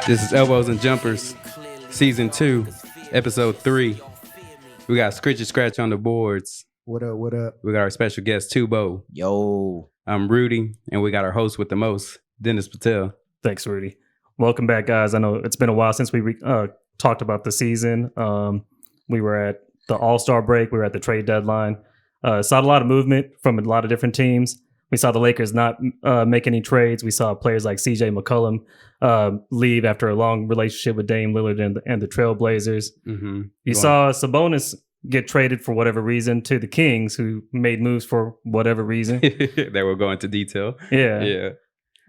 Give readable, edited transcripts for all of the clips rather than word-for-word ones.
This is Elbows and Jumpers, Season 2, Episode 3. We got Scritch and Scratch on the boards. What up, what up? We got our special guest, Tubo. Yo. I'm Rudy, and we got our host with the most, Dennis Patel. Thanks, Rudy. Welcome back, guys. I know it's been a while since we talked about the season. We were at the All-Star break. We were at the trade deadline. Saw a lot of movement from a lot of different teams. We saw the Lakers not make any trades. We saw players like CJ McCollum leave after a long relationship with Dame Lillard and the Trailblazers. Mm-hmm. You saw Sabonis get traded for whatever reason to the Kings, who made moves for whatever reason. They will go into detail. Yeah.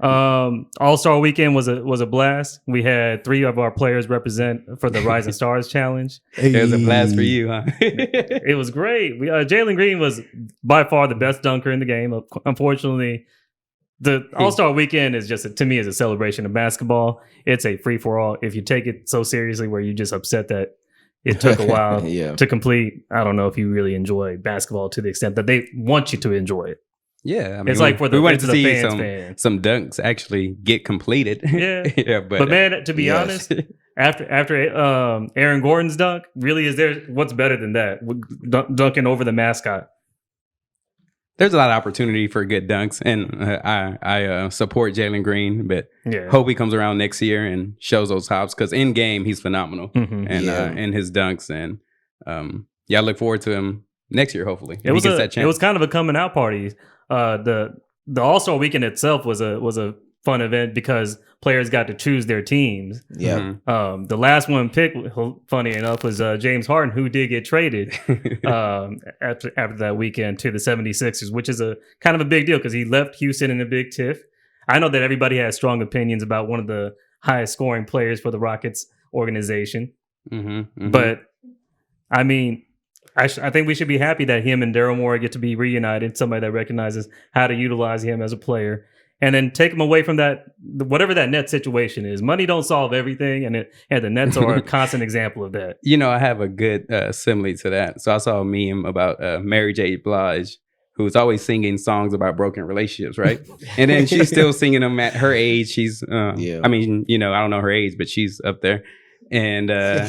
All-Star Weekend was a blast. We had 3 of our players represent for the Rising Stars Challenge. It was a blast for you, huh? It was great. Jalen Green was by far the best dunker in the game. Unfortunately, the All-Star Weekend is just, to me, is a celebration of basketball. It's a free-for-all. If you take it so seriously where you just upset that it took a while to complete, I don't know if you really enjoy basketball to the extent that they want you to enjoy it. Yeah, I mean, it's like for the, we wanted to see fans. some dunks actually get completed. Yeah, but man, to be honest, after Aaron Gordon's dunk, really, is there what's better than that? Dunking over the mascot. There's a lot of opportunity for good dunks, and I support Jalen Green, but hope he comes around next year and shows those hops, because in game he's phenomenal, and his dunks, and I look forward to him next year. Hopefully, it was kind of a coming out party. The All-Star Weekend itself was a fun event because players got to choose their teams. Yeah. The last one picked, funny enough, was James Harden, who did get traded after that weekend to the 76ers, which is a kind of a big deal because he left Houston in a big tiff. I know that everybody has strong opinions about one of the highest scoring players for the Rockets organization. But I mean, I think we should be happy that him and Daryl Morey get to be reunited, somebody that recognizes how to utilize him as a player, and then take him away from that, whatever that net situation is. Money don't solve everything, and the Nets are a constant example of that. You know, I have a good simile to that. So I saw a meme about Mary J. Blige, who's always singing songs about broken relationships, right? And then she's still singing them at her age. She's, I mean, you know, I don't know her age, but she's up there. And I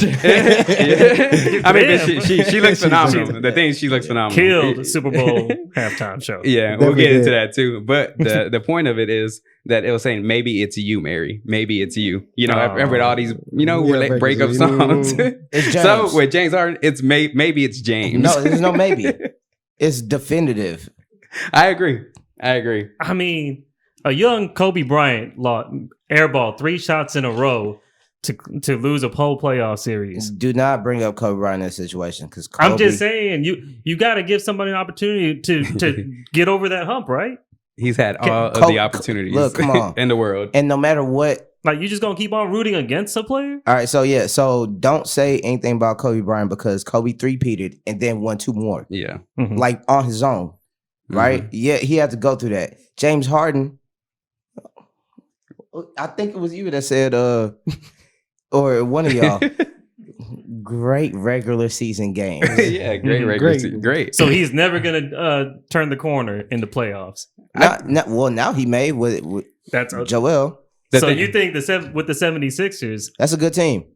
mean, she looks phenomenal. The thing is, she looks phenomenal. Killed the Super Bowl halftime show. Yeah, we'll get into that too. But the point of it is that it was saying maybe it's you, Mary. Maybe it's you. You know, I've read all these, breakup songs. So with James Harden, it's maybe it's James. No, there's no maybe. It's definitive. I agree. I mean, a young Kobe Bryant airball 3 shots in a row to lose a whole playoff series. Do not bring up Kobe Bryant in that situation, because I'm just saying you got to give somebody an opportunity to get over that hump, right? He's had all of the opportunities come on. in the world, and no matter what, like, you just gonna keep on rooting against a player. All right, so don't say anything about Kobe Bryant, because Kobe 3-peated and then won 2 more. Yeah, like on his own, right? Yeah, he had to go through that. James Harden, I think it was you that said, or one of y'all, great regular season games. Yeah, great regular season. Great. So he's never gonna turn the corner in the playoffs. Now he made with that's Joel. So you think with the 76ers, that's a good team.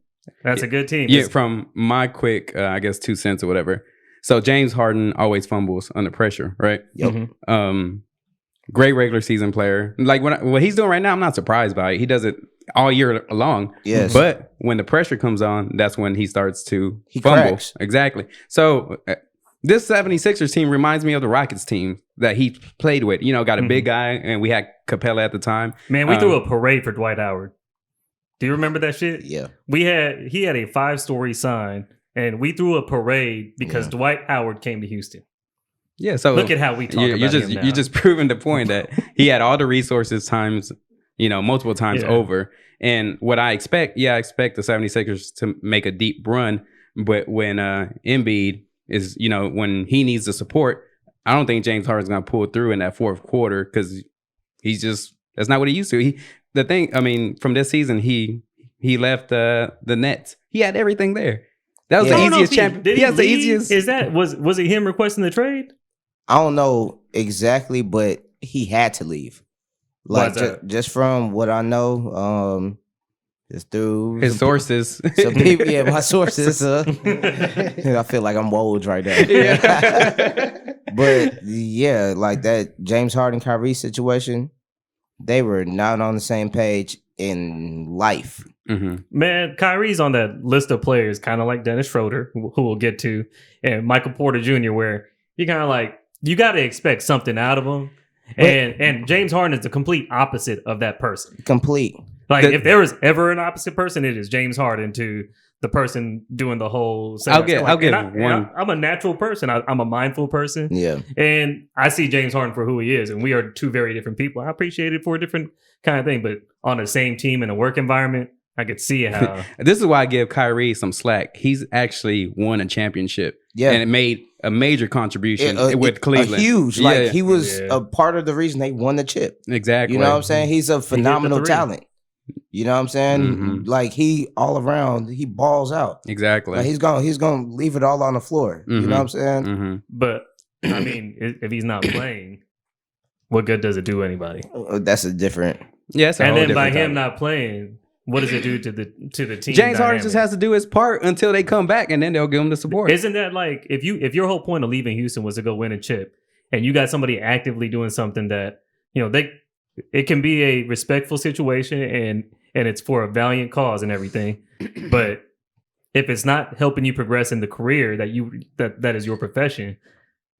That's a good team. Yeah, from my quick, 2 cents or whatever. So James Harden always fumbles under pressure, right? Yep. Great regular season player. Like what he's doing right now, I'm not surprised by it. He does it all year long. Yes. But when the pressure comes on, that's when he starts to fumble. Cracks. Exactly. So this 76ers team reminds me of the Rockets team that he played with. You know, got a big guy, and we had Capella at the time. Man, we threw a parade for Dwight Howard. Do you remember that shit? Yeah. He had a 5-story sign, and we threw a parade because Dwight Howard came to Houston. Yeah, so look at how we talk about him now. You're just proving the point that he had all the resources multiple times over. And what I expect the 76ers to make a deep run. But when Embiid is, when he needs the support, I don't think James Harden's going to pull through in that fourth quarter, because that's not what he used to. From this season, he left the Nets. He had everything there. That was the easiest champion. He has the easiest. Is that was it him requesting the trade? I don't know exactly, but he had to leave. Like just from what I know, Just through His sources. some people, yeah, my sources. I feel like I'm Woj right now. Yeah. But yeah, like that James Harden Kyrie situation, they were not on the same page in life. Mm-hmm. Man, Kyrie's on that list of players, kind of like Dennis Schroeder, who we'll get to, and Michael Porter Jr., where you kind of like, you got to expect something out of him. And James Harden is the complete opposite of that person. Complete. Like, if there was ever an opposite person, it is James Harden to the person doing the whole. I'll give one. I'm a natural person. I'm a mindful person. Yeah. And I see James Harden for who he is, and we are two very different people. I appreciate it for a different kind of thing, but on the same team in a work environment, I could see how. This is why I give Kyrie some slack. He's actually won a championship. Yeah. And it made a major contribution with Cleveland. A huge. Yeah. Like, he was a part of the reason they won the chip. Exactly. You know what I'm saying? He's a phenomenal three. talent. You know what I'm saying? Mhm. Like, he all around, he balls out. Exactly. Like, he's gonna leave it all on the floor. You know what I'm saying? Mm-hmm. But I mean, if he's not playing, what good does it do anybody? That's a different. Yeah, it's a And whole then by different him topic. not playing, what does it do to the team? James Harden dynamic? just has to do his part until they come back, and then they'll give him the support. Isn't that like if your whole point of leaving Houston was to go win a chip, and you got somebody actively doing something that it can be a respectful situation and it's for a valiant cause and everything, but if it's not helping you progress in the career that is your profession,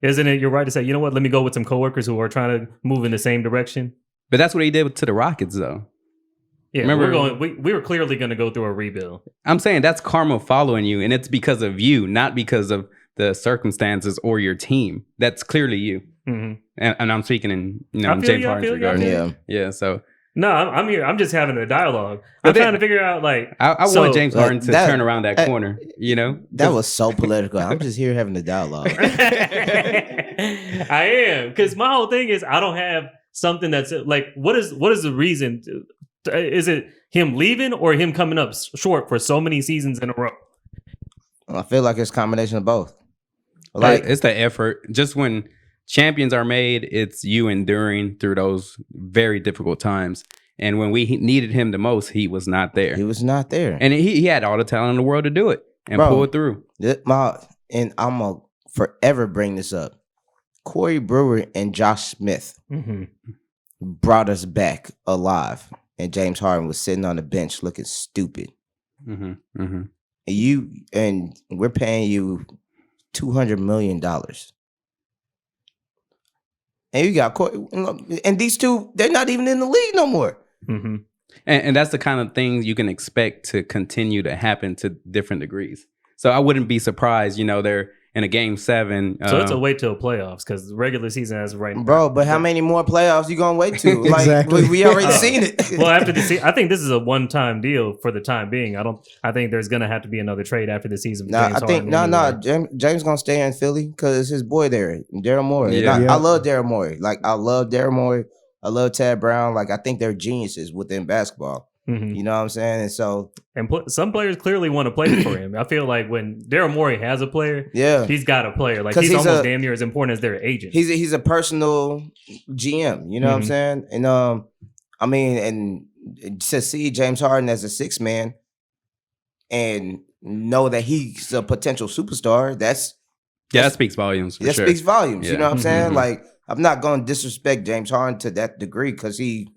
isn't it your right to say, you know what, let me go with some coworkers who are trying to move in the same direction? But that's what he did to the Rockets, though. Yeah, Remember- we were clearly going to go through a rebuild. I'm saying that's karma following you, and it's because of you, not because of the circumstances or your team. That's clearly you. Mm-hmm. And I'm speaking in I feel James you, I Harden's feel you, I regard. feel Yeah. Yeah, so No, I'm here. I'm just having a dialogue. But I'm trying to figure out like I So, want James Harden to that- turn around that corner, you know? That was so political. I'm just here having a dialogue. I am, because my whole thing is I don't have something that's like what is the reason? Is it him leaving or him coming up short for so many seasons in a row? I feel like it's a combination of both. Like, Like, it's the effort. Just when champions are made, it's you enduring through those very difficult times. And when we needed him the most, he was not there. he was not there. And he had all the talent in the world to do it and Bro. pull it through. And I'm going to forever bring this up. Corey Brewer and Josh Smith Mm-hmm. brought us back alive. And James Harden was sitting on the bench looking stupid. Mm-hmm. Mm-hmm. And we're paying you $200 million. And you got Corey, and these two, they're not even in the league no more. Mm-hmm. And that's the kind of things you can expect to continue to happen to different degrees. So I wouldn't be surprised, they're in a game 7. So it's a wait till playoffs because the regular season has right now. Bro, but how many more playoffs you gonna wait to? Like, Exactly. we already seen it. Well, after the season, I think this is a one-time deal for the time being. I think there's gonna have to be another trade after the season. for James Harden anyway. James gonna stay in Philly because it's his boy there, Daryl Morey. Yeah. I love Daryl Morey. Like, I love Daryl Morey. I love Tad Brown. Like, I think they're geniuses within basketball. Mhm. You know what I'm saying? And so, And some players clearly want to play for him. I feel like when Daryl Morey has a player, yeah, he's got a player. Like 'Cause he's he's almost a- damn near as important as their agent. he's a personal GM. You know what I'm Mhm. saying? And I mean, and to see James Harden as a 6th man and know that he's a potential superstar, that speaks volumes for that sure. speaks volumes. You Yeah. know what I'm saying? Mhm. Like, I'm not going to disrespect James Harden to that degree because he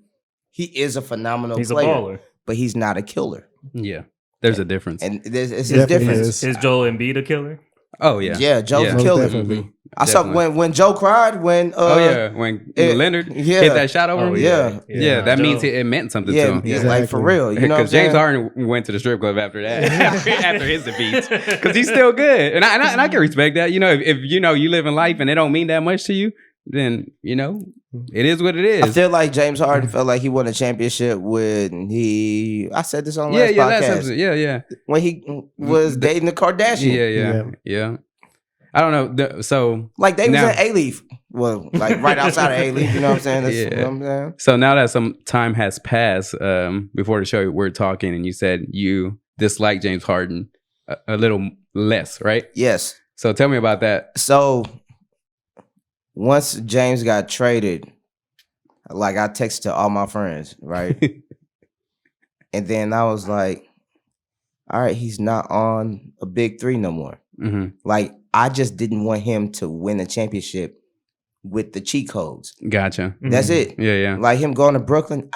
is a phenomenal He's a player, baller. but he's not a killer. Yeah, there's a difference. And it's his Definitely difference. is. Is Joel Embiid a killer? Oh, yeah. Yeah, Joe's Yeah. a killer. Definitely. I saw Definitely. when Joe cried when Oh, yeah. When Leonard yeah. hit that shot over him. yeah. Yeah, that Joe- means it meant something Yeah, to him. yeah, Exactly. like, for real. You know what I'm Because James saying? Harden went to the strip club after that, after his defeats, because he's still good, and I can respect that. If you live in life and it don't mean that much to you, then it is what it is. I feel like James Harden felt like he won a championship when I said this on last yeah, podcast. that's yeah. When he was dating the Kardashian. Yeah. I don't know. So Like, they was Now- in A-Leaf. Well, like, right outside of A-Leaf. You know what I'm saying? That's Yeah. what I'm saying. So now that some time has passed, before the show, we're talking, and you said you dislike James Harden a little less, right? Yes. So tell me about that. So once James got traded, like, I texted to all my friends, right? And then I was like, all right, he's not on a big three no more. Mm-hmm. Like, I just didn't want him to win a championship with the cheat codes. Gotcha. That's it. Yeah, yeah. Like him going to Brooklyn,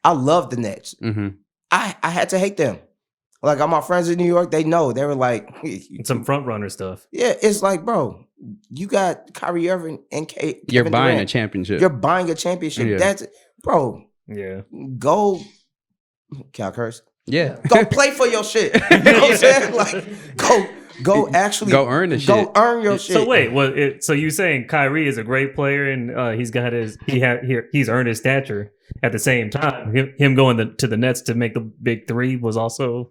I love the Nets. Mm-hmm. I had to hate them. Like all my friends in New York, they know. They were like, Some front runner stuff. yeah, it's like, bro, you got Kyrie Irving and You're Kevin buying Durant. a championship. You're buying a championship. Yeah. That's bro. Yeah. Go, can I curse? yeah. Go play for your shit. You know what I'm saying? Like, go actually Go earn the shit. Go earn your shit. So wait, so you saying Kyrie is a great player and he's earned his stature. At the same time, him going to the Nets to make the big three was also.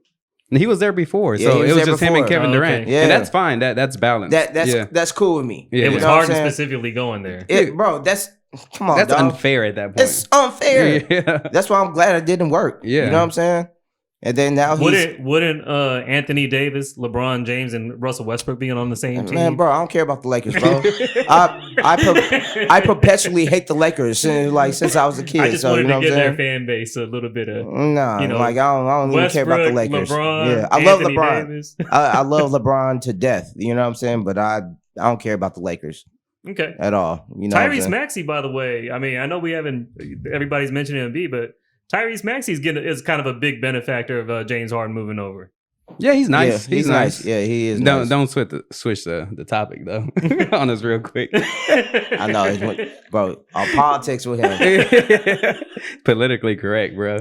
He was there before, Yeah, so he it was was there just him and before. Kevin Oh, Durant. okay. Yeah. And that's fine. That's balanced. That's cool with me. Yeah. It You was know what hard I'm to saying? specifically going there. Bro, come on, That's dog. unfair at that point. It's unfair. Yeah. That's why I'm glad it didn't work. Yeah. You know what I'm saying? And then now Wouldn't Anthony Davis, LeBron James, and Russell Westbrook being on the same team? Man, bro, I don't care about the Lakers, bro. I perpetually hate the Lakers since I was a kid. I just so, wanted you know to give what I'm their saying? fan base a little bit of Nah, you know, like I don't even care about the Lakers. LeBron, Yeah, I love Anthony LeBron. Davis. I love LeBron to death. You know what I'm saying? But I don't care about the Lakers Okay. at all. You know, what I'm Tyrese saying? Maxey, by the way, I mean, I know we haven't. Everybody's mentioning Embiid, but Tyrese Maxey is kind of a big benefactor of James Harden moving over. Yeah, he's nice. Yeah, he's nice. Yeah, he is. Don't nice. don't switch the topic though on us real quick. I know, bro. Politics with him. Politically correct, bro.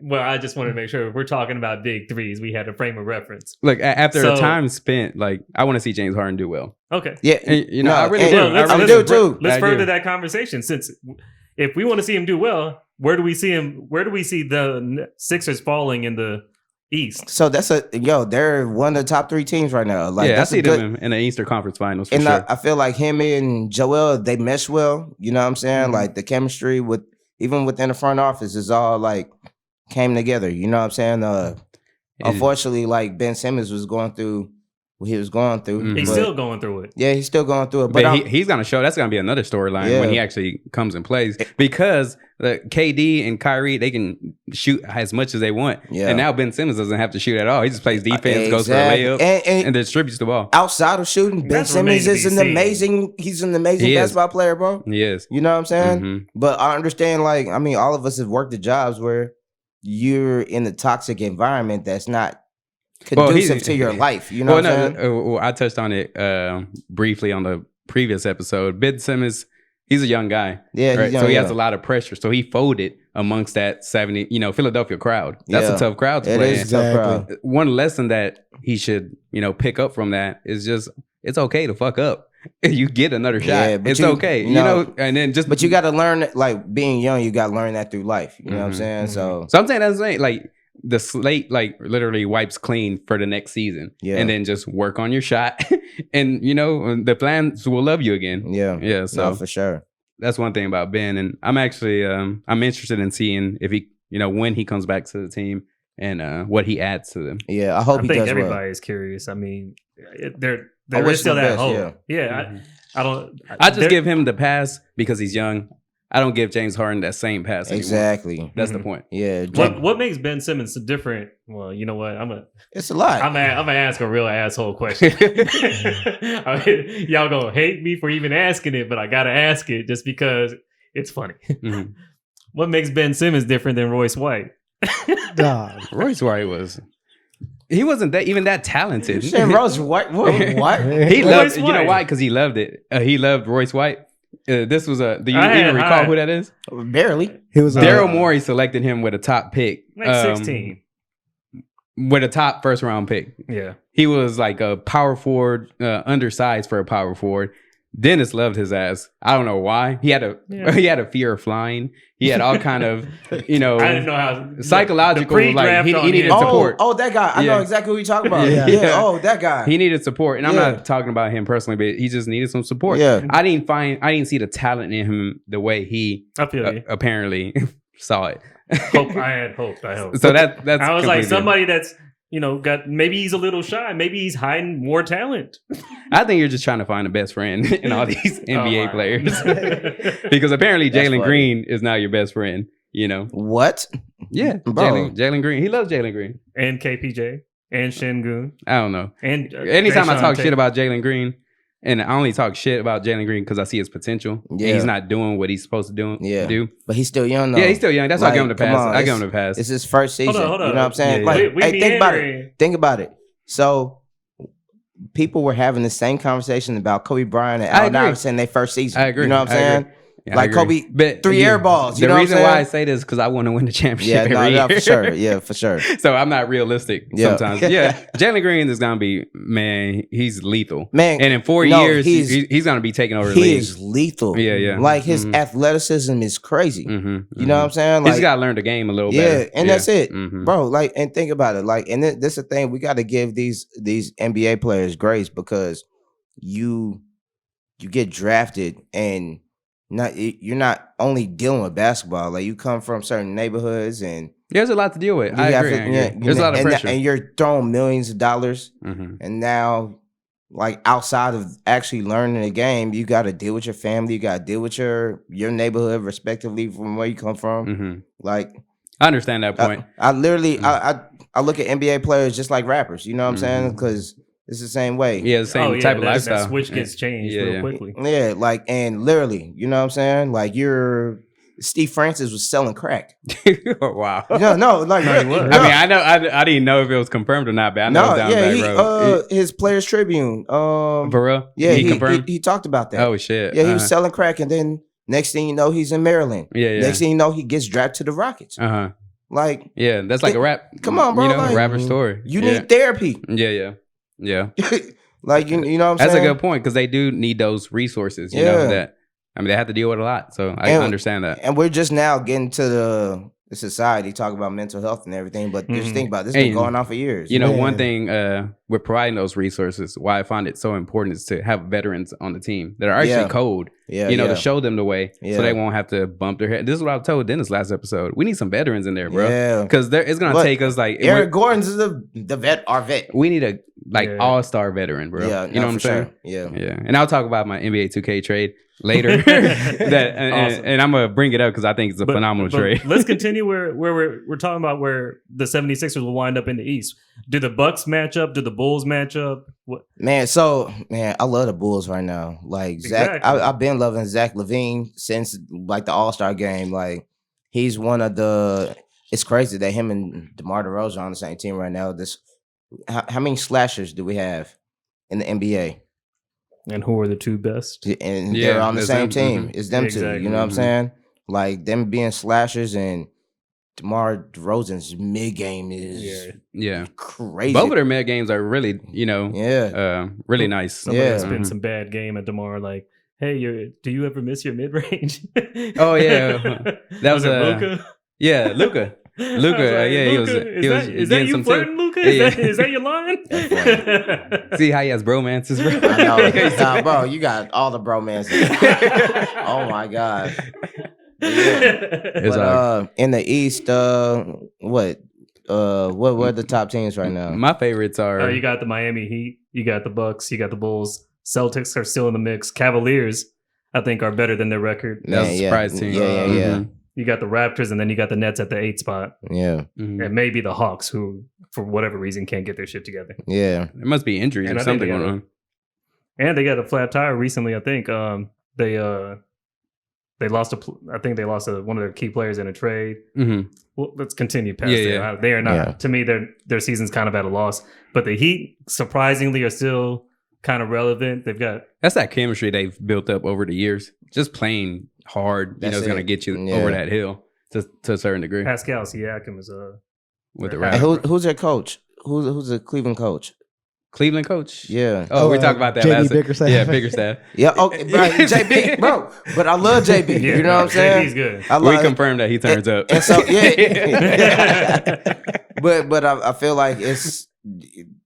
Well, I just wanted to make sure if we're talking about big threes, we had a frame of reference. Look, after So- the time spent, like I want to see James Harden do well. Okay. Yeah, And, you know, no, I really and- do. Well, let's, I really do let's, too. let's I further do. that conversation. Since if we want to see him do well, where do we see him? Where do we see the Sixers falling in the East? So they're one of the top 3 teams right now. Like Yeah, I that's see a good. them in the Eastern Conference Finals for And sure. I feel like him and Joel, they mesh well. You know what I'm saying? Mm-hmm. Like the chemistry even within the front office is all like came together. You know what I'm saying? Unfortunately, like Ben Simmons was going through what he was going through. Mhm. He's but- still going through it. yeah, he's still going through it. But But he's gonna show. That's gonna be another storyline Yeah. when he actually comes and plays because the KD and Kyrie they can shoot as much as they want. Yeah. And now Ben Simmons doesn't have to shoot at all. He just plays defense, goes for a Exactly. layup, And and distributes the ball. outside of shooting, Ben That's Simmons remains is to an be seen. amazing. He's an amazing He is. basketball player, bro. He is. You know what I'm saying? Mhm. But I understand, like, I mean, all of us have worked at jobs where you're in a toxic environment that's not Well, conducive to your life. You know what I'm saying? I touched on it briefly on the previous episode. Ben Simmons, he's a young guy. Yeah, right? he's young, So he has yeah. a lot of pressure. So he folded amongst that 70, Philadelphia crowd. That's Yeah. a tough crowd to It play is in. a tough Exactly. crowd. One lesson that he should, pick up from that is just it's okay to fuck up. You get another shot. Yeah, but It's you- okay. you know, And then just But you got to learn, like, being young, you got to learn that through life. You know what I'm Mhm. saying? So, So I'm saying that's like the slate like literally wipes clean for the next season. Yeah. And then just work on your shot. And the fans will love you again. yeah. Yeah. So No, for sure. that's one thing about Ben. And I'm actually I'm interested in seeing if he when he comes back to the team and what he adds to them. Yeah, I hope I he think does everybody well. is curious. I mean, there wish is still him that best, hope. Yeah, Mhm. I don't. I just there- give him the pass because he's young. I don't give James Harden that same pass anymore. Exactly. That's Mhm. the point. Yeah. What makes Ben Simmons so different? Well, you know what? It's a lot. I'm gonna ask a real asshole question. I mean, y'all gonna hate me for even asking it, but I gotta ask it just because it's funny. Mhm. What makes Ben Simmons different than Royce White? Dog. Royce White he wasn't even that talented. Shit, Rose, what? What? He Royce loved you know White. why? Because he loved it. He loved Royce White. This was do you I had- even recall I- who that is? Barely. He was Daryl Morey selected him with a top pick. Like 16. With a top first round pick. Yeah. He was like a power forward, undersized for a power forward. Dennis loved his ass. I don't know why. He had a fear of flying. He had all kind of, I didn't know how psychological, the like, pre-draft he on needed him. support. Oh, that guy. I know Yeah. exactly who you're talking about. Yeah. Yeah. Oh, that guy. He needed support, and I'm Yeah. not talking about him personally, but he just needed some support. Yeah. I didn't see the talent in him the way he I feel you. apparently saw it. I had hope. I hope. So that's I was like completely- somebody that's got maybe he's a little shy. Maybe he's hiding more talent. I think you're just trying to find a best friend in all these NBA players because apparently That's Jalen funny. Green is now your best friend. You know What? Yeah, Bro. Jalen Green. He loves Jalen Green. And KPJ and Şengün. I don't know. And Anytime I Jae'Sean talk Tate. shit about Jalen Green, and I only talk shit about Jalen Green because I see his potential. Yeah. And he's not doing what he's supposed to do. But he's still young though. Yeah, he's still young. That's why I give him the come pass. on, I give him the pass. It's his first season. Hold on. You know what I'm saying? Yeah, Like, yeah. We hey, think about meandering. it. Think about it. So people were having the same conversation about Kobe Bryant and I Allen agree. Iverson their first season. I agree. You know what I'm I saying? agree. Yeah, I Like agree. Kobe, But 3 air balls. You the know what I'm reason saying? why I say this is because I want to win the championship every year. for sure. Yeah, for sure. So I'm not realistic Yeah. sometimes. Yeah, Jalen Green is gonna be, man, he's lethal. Man, And in 4 no, years, he's- he's gonna be taking over the He league. is lethal. Yeah, yeah. Like his Mhm. athleticism is crazy. Mm-hmm, You know what I'm saying? He's Like, got to learn the game a little yeah, better. and that's it, Mhm. bro. Like, and think about it. Like, and this is the thing, we got to give these NBA players grace because you get drafted and you're not only dealing with basketball. Like, you come from certain neighborhoods and There's a lot to deal with. you I got agree. to- I agree. yeah, There's a lot of and, pressure. and you're throwing millions of dollars, Mhm. and now. Like outside of actually learning the game, you got to deal with your family. You got to deal with your neighborhood, respectively, from where you come from. Mhm. Like, I understand that point. I literally Mm. I look at NBA players just like rappers. You know what I'm saying? Mhm. Because it's the same way. Yeah, the same type of lifestyle. That switch gets changed Yeah, real yeah. quickly. Yeah, like, and literally, you know what I'm saying? Like, Steve Francis was selling crack. Wow. No, like, No, he was. I mean, I know. I didn't know if it was confirmed or not, but I know no, it's down yeah, the back road. his Players Tribune. For real? Yeah, he confirmed. he talked about that. Oh shit. Yeah, he was selling crack, and then next thing you know, he's in Maryland. Yeah, yeah. Next thing you know, he gets drafted to the Rockets. Uh-huh. Like, Yeah, that's like a rap. Come on, bro, You know, like, rapper story. you yeah. need therapy. Yeah. Like, you know what I'm That's saying? a good point because they do need those resources. You Yeah. know that. I mean, they have to deal with a lot, so I And- understand that. And we're just now getting to the society talk about mental health and everything, but just Mhm. think about it, this has been And, going on for years. You know, Man. one thing with providing those resources, why I find it so important is to have veterans on the team that are actually Yeah. cold. Yeah, You know, yeah. to show them the way, Yeah. so they won't have to bump their head. This is what I told Dennis last episode. We need some veterans in there, bro. Yeah. Because it's gonna Look, take us like Eric Gordon's is our vet. we need a Yeah. all-star veteran, bro. Yeah, you know what I'm for saying? sure. Yeah. Yeah, and I'll talk about my NBA 2K trade later. Awesome. and I'm gonna bring it up because I think it's a phenomenal trade. Let's continue where we're talking about where the 76ers will wind up in the East. Do the Bucks match up? Do the Bulls match up? What? Man, I love the Bulls right now. Like Zach, Exactly. I've been loving Zach LaVine since like the All-Star game. Like, he's one of the. It's crazy that him and DeMar DeRozan are on the same team right now. How many slashers do we have in the NBA? And who are the two best? And Yeah, they're on the it's same them. team. Mhm. It's them two. Exactly. You know what I'm Mhm. saying? Like, them being slashers and DeMar DeRozan's mid game is Yeah, crazy. both of their mid games are really, Yeah. really nice. Somebody Yeah. spent Mhm. some bad game at DeMar. Like, hey, do you ever miss your mid range? Oh, yeah. That was, Luka. Yeah, Luka. Luka, yeah, he was Is that getting you some flirting, Luka? Yeah. Is that your line? See how he has bromances, bro. I know. Nah, bro, you got all the bromances. Oh my god. It's But in the East, what are the top teams right now? My favorites are You got the Miami Heat, you got the Bucks, you got the Bulls. Celtics are still in the mix. Cavaliers, I think, are better than their record. that was a Man, yeah. surprise team. Yeah. You got the Raptors, and then you got the Nets at the 8th spot, Yeah. Mhm. and maybe the Hawks, who for whatever reason can't get their shit together. Yeah. It must be injuries And or I think something they going got on. And they got a flat tire recently. I think they lost one of their key players in a trade. Hmm. Well, let's continue past Yeah, there. yeah. They are not. Yeah. To me, their season's kind of at a loss. But the Heat, surprisingly, are still kind of relevant. They've got That's that chemistry they've built up over the years. Just playing hard, That's is going to it. get you Yeah. over that hill to a certain degree Pascal Siakam is with the Hey, And Raptors. who's their coach? Who's the Cleveland coach? Cleveland coach. Yeah. Oh, we talked about that JB last. Bickerstaff. Yeah, Bickerstaff. Yeah. Okay, bro, JB, bro. But I love JB. yeah, you know what I'm saying? He's good. I We love confirmed that he turns up. And so yeah. but I feel like it's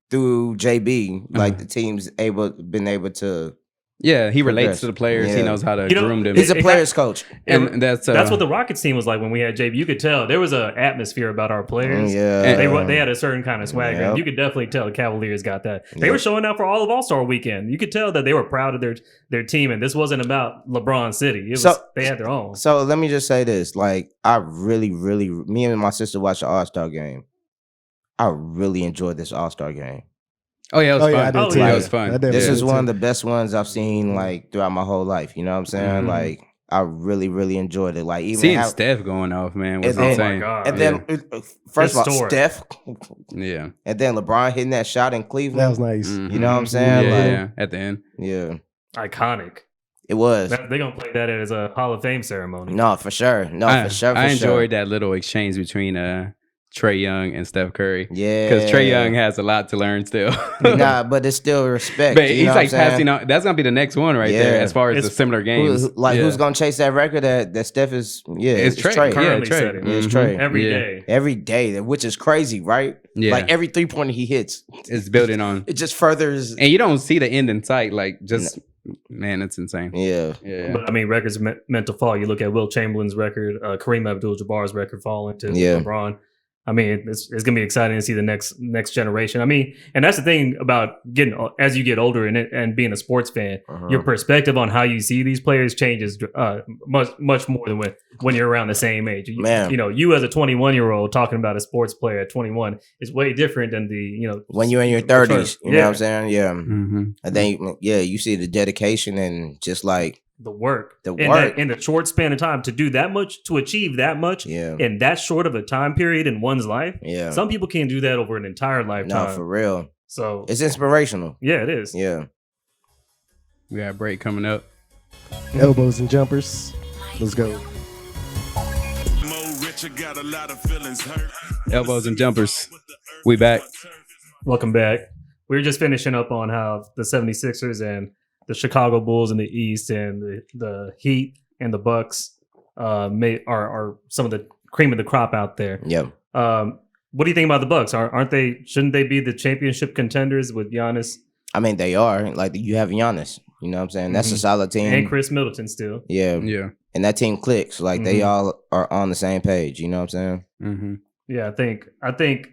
through JB, like the team's been able to Yeah, he relates to the players. Yeah. He knows how to You know, groom them. He's a player's coach. and that's what the Rockets team was like when we had JB. You could tell there was an atmosphere about our players. Yeah. They had a certain kind of swagger. Yep. You could definitely tell the Cavaliers got that. They Yep. were showing out for all of All-Star weekend. You could tell that they were proud of their team, and this wasn't about LeBron City. It was they had their own. So let me just say this. Like, I really, really, me and my sister watched the All-Star game. I really enjoyed this All-Star game. Oh yeah, it was fun. I did too. It was fun. This is one of the best ones I've seen like throughout my whole life. You know what I'm saying? Mm-hmm. Like, I really, really enjoyed it. Like, even seeing Steph going off, man, was And then- insane. Oh my God. and then first of all, Historic. Steph, Yeah. and then LeBron hitting that shot in Cleveland. That was nice. You know what I'm saying? Yeah, Like, yeah. At the end. yeah, Iconic. it was. They're gonna play that as a Hall of Fame ceremony. No, for sure. No, I, for sure. For I sure. enjoyed that little exchange between Trey Young and Steph Curry. Yeah, Because Trey Young has a lot to learn still. Nah, but it's still respect. But you he's know like what I'm passing saying? on. That's gonna be the next one right there, Yeah. as far as the It's- similar games. Who's gonna chase that record that Steph is? Yeah, It's Trey. Yeah, Currently Trey. setting. Yeah, it's Mhm. Trey. Every Yeah. day. Every day, which is crazy, right? Yeah, Like every 3-pointer he hits, it's building on, it just furthers. and you don't see the end in sight. Like just man, it's insane. Yeah, Yeah, But I mean, records meant to fall. You look at Will Chamberlain's record, Kareem Abdul-Jabbar's record falling to Yeah. LeBron. I mean, it's going to be exciting to see the next generation. I mean, and that's the thing about getting as you get older and being a sports fan, your perspective on how you see these players changes much more than when you're around the same age. Man. You know, you as a 21-year-old talking about a sports player at 21 is way different than when you're in your 30s, you know what I'm saying? Yeah, Mm-hmm. and then you see the dedication and just like the work, The in work. in the short span of time to do that much, to achieve that much yeah, in that short of a time period in one's life. yeah. Some people can't do that over an entire No, lifetime. for real, So it's inspirational. yeah, it is. Yeah, We got a break coming up. Elbows and jumpers. Let's go. Elbows and jumpers. We back. Welcome back. We were just finishing up on how the 76ers and the Chicago Bulls in the East and the Heat and the Bucks are some of the cream of the crop out there. yeah. What do you think about the Bucks? Aren't they? Shouldn't they be the championship contenders with Giannis I mean, they are like you have Giannis. You know what I'm saying? That's a Mhm. solid team. and Chris Middleton still? Yeah, Yeah. and that team clicks. Like they Mhm. all are on the same page. You know what I'm saying? Mm-hmm. Yeah, I think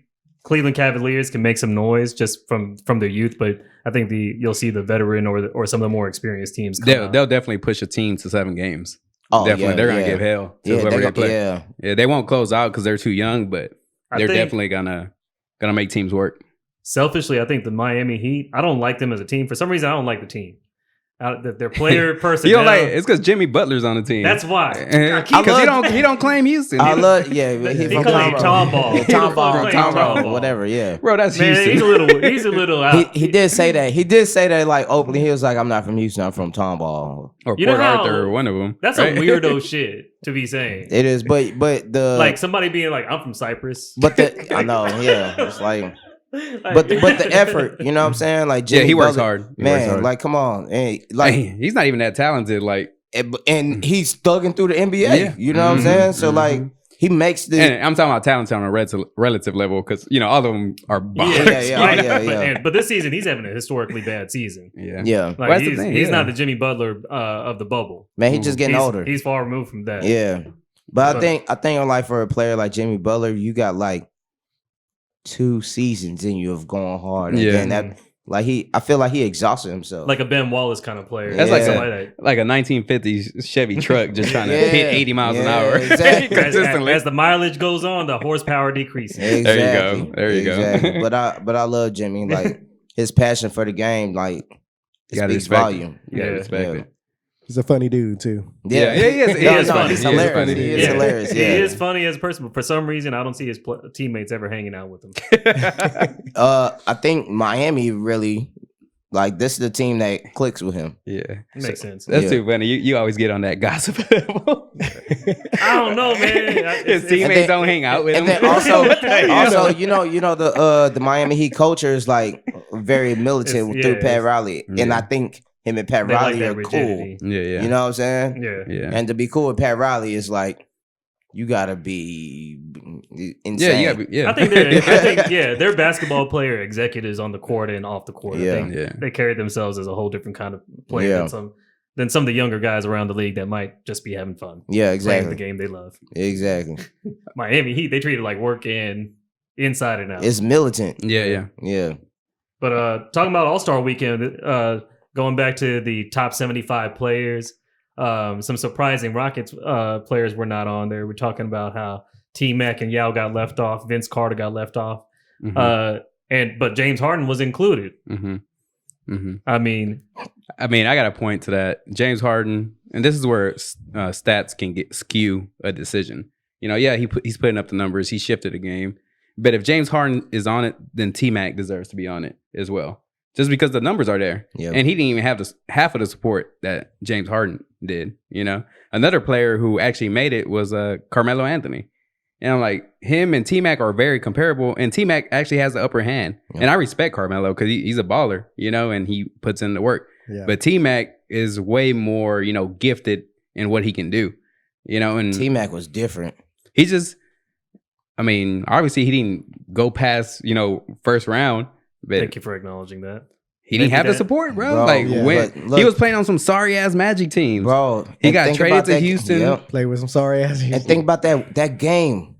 Cleveland Cavaliers can make some noise just from their youth, but I think you'll see the veteran or some of the more experienced teams. Come out. They'll definitely push a team to 7 games. Oh, Definitely, yeah, they're gonna yeah. give hell to Yeah, whoever they they play. yeah. Yeah, they won't close out because they're too young, but I they're think- definitely gonna make teams work. Selfishly, I think the Miami Heat. I don't like them as a team. For some reason, I don't like the team. Their player personnel. You don't like it's because Jimmy Butler's on the team. That's why. Because he don't claim Houston. I love yeah. He from call him Tomball. Tom Ball. Yeah, Tom Ball from He Tom call him Ball, whatever. Yeah. Bro, that's Man, Houston. he's a little out. He did say that. He did say that like openly. He was like, "I'm not from Houston. I'm from Tomball." or You know Port how- Arthur, or one of them. That's right? a weirdo shit to be saying. It is, but the Like somebody being like, "I'm from Cyprus." but the I know, yeah. It's like, but the effort, you know what I'm saying? Like, Yeah, Jimmy he works Butler- hard. He works man. hard. Like, come on, and like, Hey, he's not even that talented. Like, and he's thugging through the NBA. Yeah. You know what I'm Mhm, saying? So mhm. like, he makes the and I'm talking about talent on a relative level because all of them are bombs. Yeah. But this season, he's having a historically bad season. yeah. yeah, Like Well, that's the he's, thing, he's yeah. not the Jimmy Butler of the bubble. man. He just getting he's, older. He's far removed from that. Yeah. But But- I think like for a player like Jimmy Butler, you got like 2 seasons in you of going hard. And Yeah. then that like I feel like he exhausted himself. Like a Ben Wallace kind of player. That's like Somebody that- Like a 1950s Chevy truck just trying to Yeah. hit 80 miles an Yeah, hour exactly. consistently. as the mileage goes on, the horsepower decreases. Exactly. There you go. Exactly. But I love Jimmy. Like his passion for the game, like it You gotta speaks respect volume. You gotta Yeah. respect Yeah. it. He's a funny dude too. Yeah, he is. He No, is no, funny. he's He is hilarious. funny. He is hilarious. He Yeah. is funny as a person, but for some reason, I don't see his teammates ever hanging out with him. I think Miami really like this is the team that clicks with him. Yeah. Makes sense. That's Yeah. too funny. You always get on that gossip level. I don't know, man. His teammates don't hang out with And him. then also you know the Miami Heat culture is like very militant It's- through yeah, Pat Riley, and Yeah. I think him and Pat They like Riley that are cool. rigidity. yeah, yeah. You know what I'm saying? Yeah. yeah. And to be cool with Pat Riley is like you gotta be Yeah, insane. I think they're basketball player executives on the court and off the court. Yeah. I think they carry themselves as a whole different kind of player than some of the younger guys around the league that might just be having fun. Yeah, Playing exactly. the game they love. Exactly. Miami Heat, they treat it like work inside and out. It's militant. Yeah. But talking about All-Star Weekend, going back to the top 75 players, some surprising Rockets players were not on there. We're talking about how T-Mac and Yao got left off. Vince Carter got left off. But James Harden was included. I mean, I got to point to that. James Harden, and this is where stats can skew a decision. He's putting up the numbers. He shifted the game. But if James Harden is on it, then T-Mac deserves to be on it as well. Just because the numbers are there. Yep. And he didn't even have half of the support that James Harden did. Another player who actually made it was Carmelo Anthony. And I'm like, him and T-Mac are very comparable. And T-Mac actually has the upper hand. Yep. And I respect Carmelo because he's a baller, and he puts in the work. Yeah. But T-Mac is way more, gifted in what he can do. And T-Mac was different. He just, obviously he didn't go past, first round. But thank you for acknowledging that. He didn't have the support, bro. When he was playing on some sorry ass Magic teams, bro. He got traded to Houston. Play with some sorry ass Houston. And think about that game.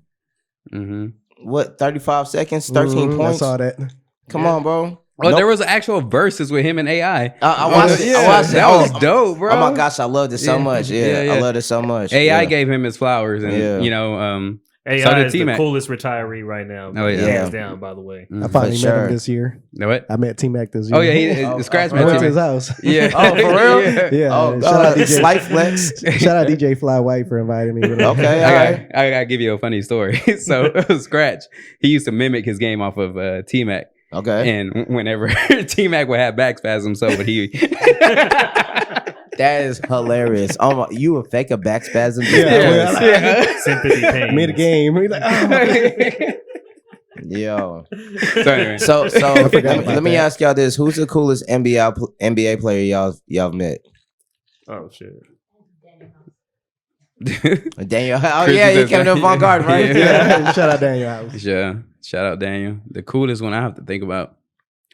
What, 35 seconds, 13 points? I saw that. Come on, bro. Oh, there was actual verses with him and AI. I watched it. That was dope, bro. Oh my gosh, I loved it so much. I loved it so much. AI gave him his flowers, and AI is the coolest retiree right now. Oh, hands down, by the way. I finally met him this year. Know what? I met T-Mac this year. Oh, yeah. He scratched I went to his house. Yeah. Oh, for real? Yeah. Shout out DJ. Slight flex. Shout out DJ Fly White for inviting me. Okay, all right. I got to give you a funny story. So, Scratch, he used to mimic his game off of T-Mac. Okay. And whenever T-Mac would have back spasms, so would he. That is hilarious. You would fake a back spasm? Sympathy pain. Mid game. He's like, oh. Yo. So anyway. So let me ask y'all this: who's the coolest NBA player y'all met? Oh shit. Daniel. Oh yeah, he came to Vanguard, right? Yeah. Shout out Daniel House. Yeah. Shout out Daniel. The coolest one I have to think about.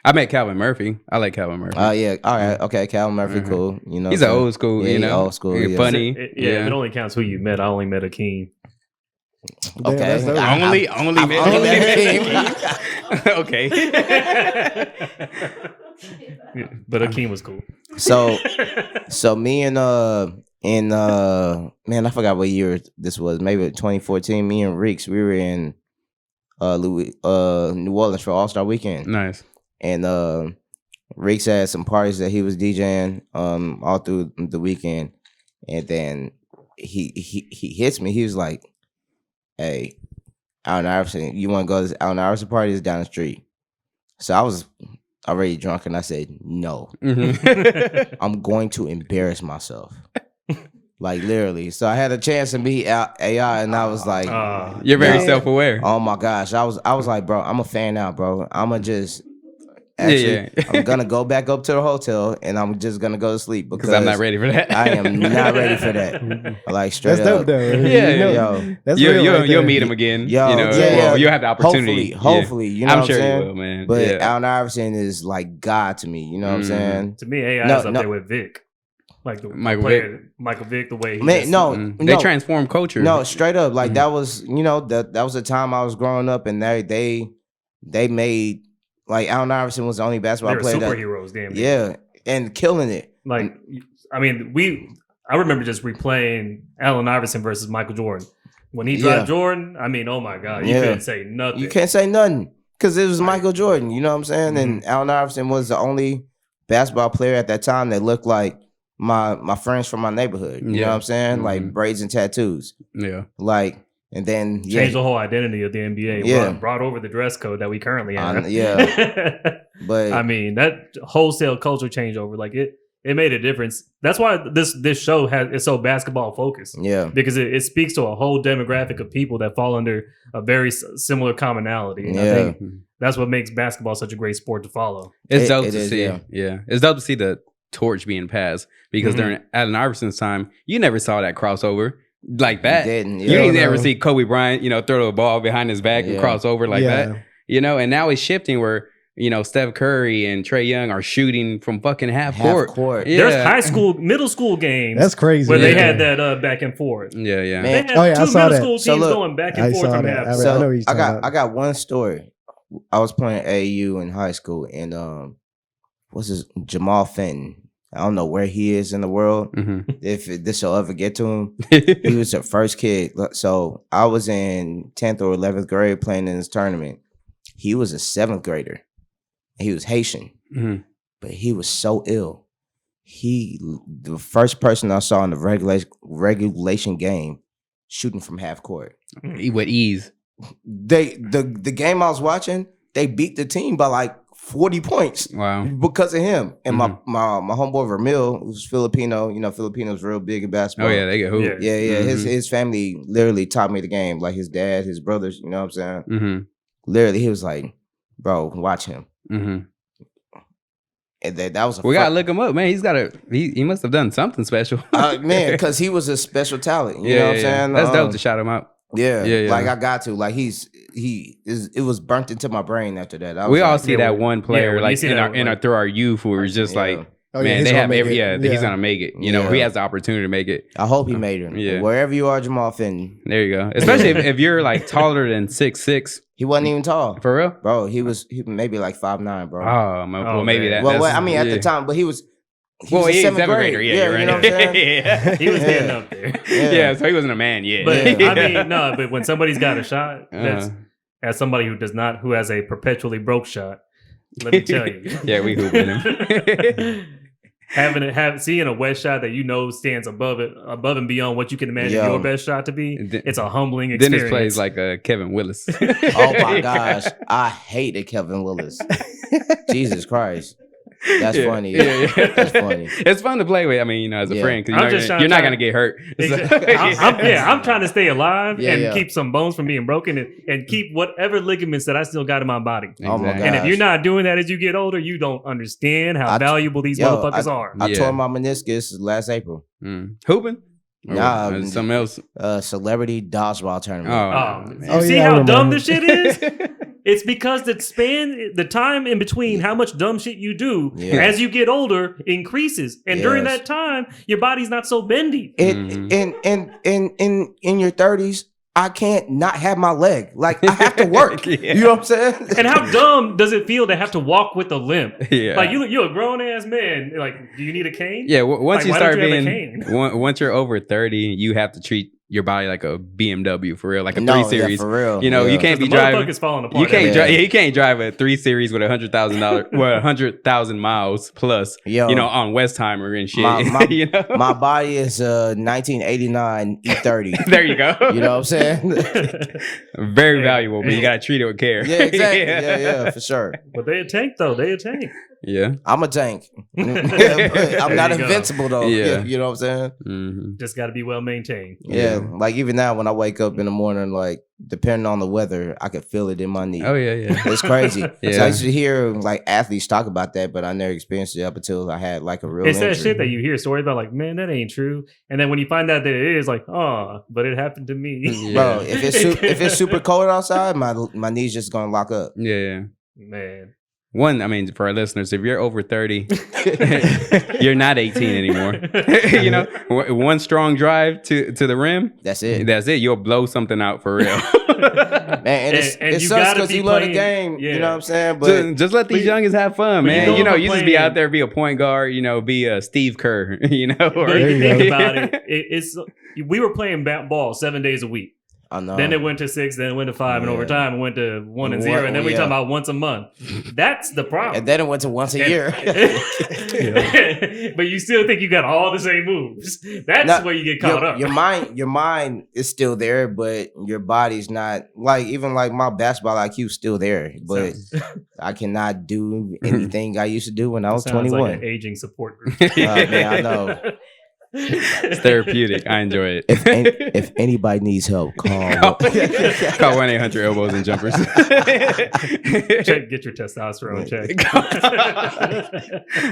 I met Calvin Murphy. I like Calvin Murphy. Oh yeah. All right. Okay. Calvin Murphy, cool. He's an old school. Old school. Funny. If it only counts who you met. I only met Akeem. Okay. Only met Akeem. Okay. But Akeem was cool. So me and man, I forgot what year this was. Maybe 2014. Me and Reeks, we were in New Orleans for All-Star Weekend. Nice. And Reeks had some parties that he was DJing all through the weekend, and then he hits me. He was like, "Hey, Allen Iverson, you want to go to this Allen Iverson party? It's down the street." So I was already drunk, and I said, "No, I'm going to embarrass myself." Like literally. So I had a chance to meet AI, and I was like, "You're very self-aware." Oh my gosh, I was like, bro, I'm a fan now, bro. I'ma just actually, I'm gonna go back up to the hotel, and I'm just gonna go to sleep because I'm not ready for that. I am not ready for that. Like straight that's up. Dope, though. Yo, that's you'll meet him again. Yo, you'll have the opportunity. Hopefully, you know I'm what sure I'm saying? you will, man. But Allen Iverson is like God to me. You know what I'm saying? To me, AI is up there with Vic. Like the Michael Vick, the way he they transform culture. No, straight up. Like that was, that was the time I was growing up, and they made like Allen Iverson was the only basketball player. Superheroes, damn. Yeah, and killing it. Like, I remember just replaying Allen Iverson versus Michael Jordan when he dropped Jordan. I mean, oh my God, you couldn't say nothing. You can't say nothing because it was Michael Jordan. You know what I'm saying? And Allen Iverson was the only basketball player at that time that looked like my friends from my neighborhood. You know what I'm saying? Like braids and tattoos. Yeah. Like, and then changed the whole identity of the NBA. Yeah. Brought over the dress code that we currently have. But I mean, that wholesale culture changeover, like it made a difference. That's why this show is so basketball focused. Yeah. Because it speaks to a whole demographic of people that fall under a very similar commonality. And I think that's what makes basketball such a great sport to follow. It's dope to see. Yeah. It's dope to see the torch being passed because during Allen Iverson's time, you never saw that crossover. like that. didn't, You ain't yeah. ever No. see Kobe Bryant, throw the ball behind his back and Yeah. cross over like Yeah. that. And now it's shifting where, Steph Curry and Trae Young are shooting from fucking half court. Yeah. There's middle school games. That's crazy. where they Yeah. had that back and forth. Yeah, yeah. Man. They had Oh, yeah, I two saw middle that. school So teams look, going back I and forth saw from that. half. I So know what you're talking about. I got one story. I was playing AAU in high school, and what's his Jamal Fenton? I don't know where he is in the world. Mm-hmm. If this will ever get to him, he was the first kid. So I was in 10th or 11th grade playing in this tournament. He was a 7th grader. He was Haitian, Mhm. but he was so ill. The first person I saw in the regulation game shooting from half court. With ease. The game I was watching, they beat the team by like 40 points. Wow. Because of him. And Mhm. my homeboy Vermil, who's Filipino, Filipinos real big in basketball. Oh, yeah, they get hooped. Yeah. Yeah. Mhm. His family literally taught me the game. Like his dad, his brothers, you know what I'm saying? Mm-hmm. Literally, he was like, bro, watch him. Mm-hmm. And that was a We gotta look him up, man. He must have done something special. man, because he was a special talent. You know what I'm saying? That's dope to shout him out. Yeah, Yeah. like I got to. Like it was burnt into my brain after that. I was We all like, see that one player when you like see in that, our like- through our youth who was just Yeah. like, Oh, man, he's they gonna have make every it. he's gonna make it. Yeah. He has the opportunity to make it. I hope he made it. Yeah. Wherever you are, Jamal Fenton, There you go. Especially if you're like taller than 6'6", he wasn't even tall, for real. bro. He maybe like 5'9", bro. Well, maybe man. that. well, that's- I mean, at yeah. the time, but he was. He Well, was he's in seventh seventh grade. grader. Yeah, you're right. You know what I'm saying? yeah. He was Yeah. getting up there. Yeah, so he wasn't a man yet. But Yeah. I mean, no. But when somebody's got a shot, that's as somebody who has a perpetually broke shot. Let me tell you. Yeah, we hooping him. Seeing a wet shot that stands above and beyond what you can imagine Yo. your best shot to be, Then- it's a humbling experience. Dennis plays like Kevin Willis. Oh my gosh, I hated Kevin Willis. Jesus Christ, that's Yeah, funny. yeah. That's funny. It's fun to play with. I mean, as a Yeah. friend, I'm because just you're not trying- gonna get hurt. Exactly. I'm trying to stay alive Yeah, and yeah. keep some bones from being broken and keep whatever ligaments that I still got in my body. Oh my Exactly. And if gosh. you're not doing that as you get older, you don't understand how I- valuable these Yo, motherfuckers are. I Yeah. tore my meniscus last April. Hooping? Or Nah, what? Something else. Celebrity dodgeball tournament. Oh, man. you Oh, see yeah, I how remember. dumb this shit is? It's because the time in between how much dumb shit you do Yeah. as you get older increases. And during Yes. that time, your body's not so bendy. Mhm. In your 30s, I can't not have my leg. Like I have to work. Yeah. You know what I'm saying? And how dumb does it feel to have to walk with a limp? Yeah. Like you're a grown ass man. Like, do you need a cane? Yeah, once Like, you why start don't you have a being, cane? once you're over 30, you have to treat your body like a BMW for real, like a No, 3 yeah, Series. for real. You know, Yeah. you can't The be driving. motherfucker's falling apart. You can't Yeah. drive. You can't drive a 3 Series with $100,000, well, 100,000 miles plus. Yo, On Westheimer and shit. My- you know, my body is a 1989 E30. there you go. You know what I'm saying? Very valuable, but you gotta treat it with care. Yeah, exactly. Yeah, for sure. But they a tank though. They a tank. Yeah. I'm a tank. But I'm There not you go. invincible though. Yeah. You know what I'm saying? hmm Just got to be well maintained. Yeah. Like even now when I wake up in the morning, like depending on the weather, I can feel it in my knee. Oh yeah. It's crazy. So Yeah. I used to hear like athletes talk about that, but I never experienced it up until I had like a real It's that injury. shit that you hear stories about, like, man, that ain't true. And then when you find out that it is, like, oh, but it happened to me. Yeah. Bro, if it's super cold outside, my knee's just gonna lock up. Yeah. Man. One, I mean, for our listeners, if you're over 30, you're not 18 anymore. One strong drive to the rim, That's it. that's it. You'll blow something out for real. Man, and And it you sucks gotta because be you love the playing- game. yeah. You know what I'm saying? But Just let these but- youngins have fun, but you man. know You if I'm just be out playing- there, be a point guard, be a Steve Kerr, But or if you There you think go. about it, it's we were playing ball 7 days a week. I know. Then it went to 6, then it went to 5, and Yeah. over time it went to 1 and One- 0, and then we yeah. talking about once a month. That's the problem. and then it went to once a And- year. But you still think you got all the same moves. That's Now, where you get caught up. Your mind is still there, but your body's not. Like even like my basketball IQ's still there, but I cannot do anything I used to do when I was Sounds 21. like an aging support group. Man, I know. It's therapeutic. I enjoy it. If anybody needs help, call. Call 1-800-ELBOWS and jumpers. Get your testosterone checked.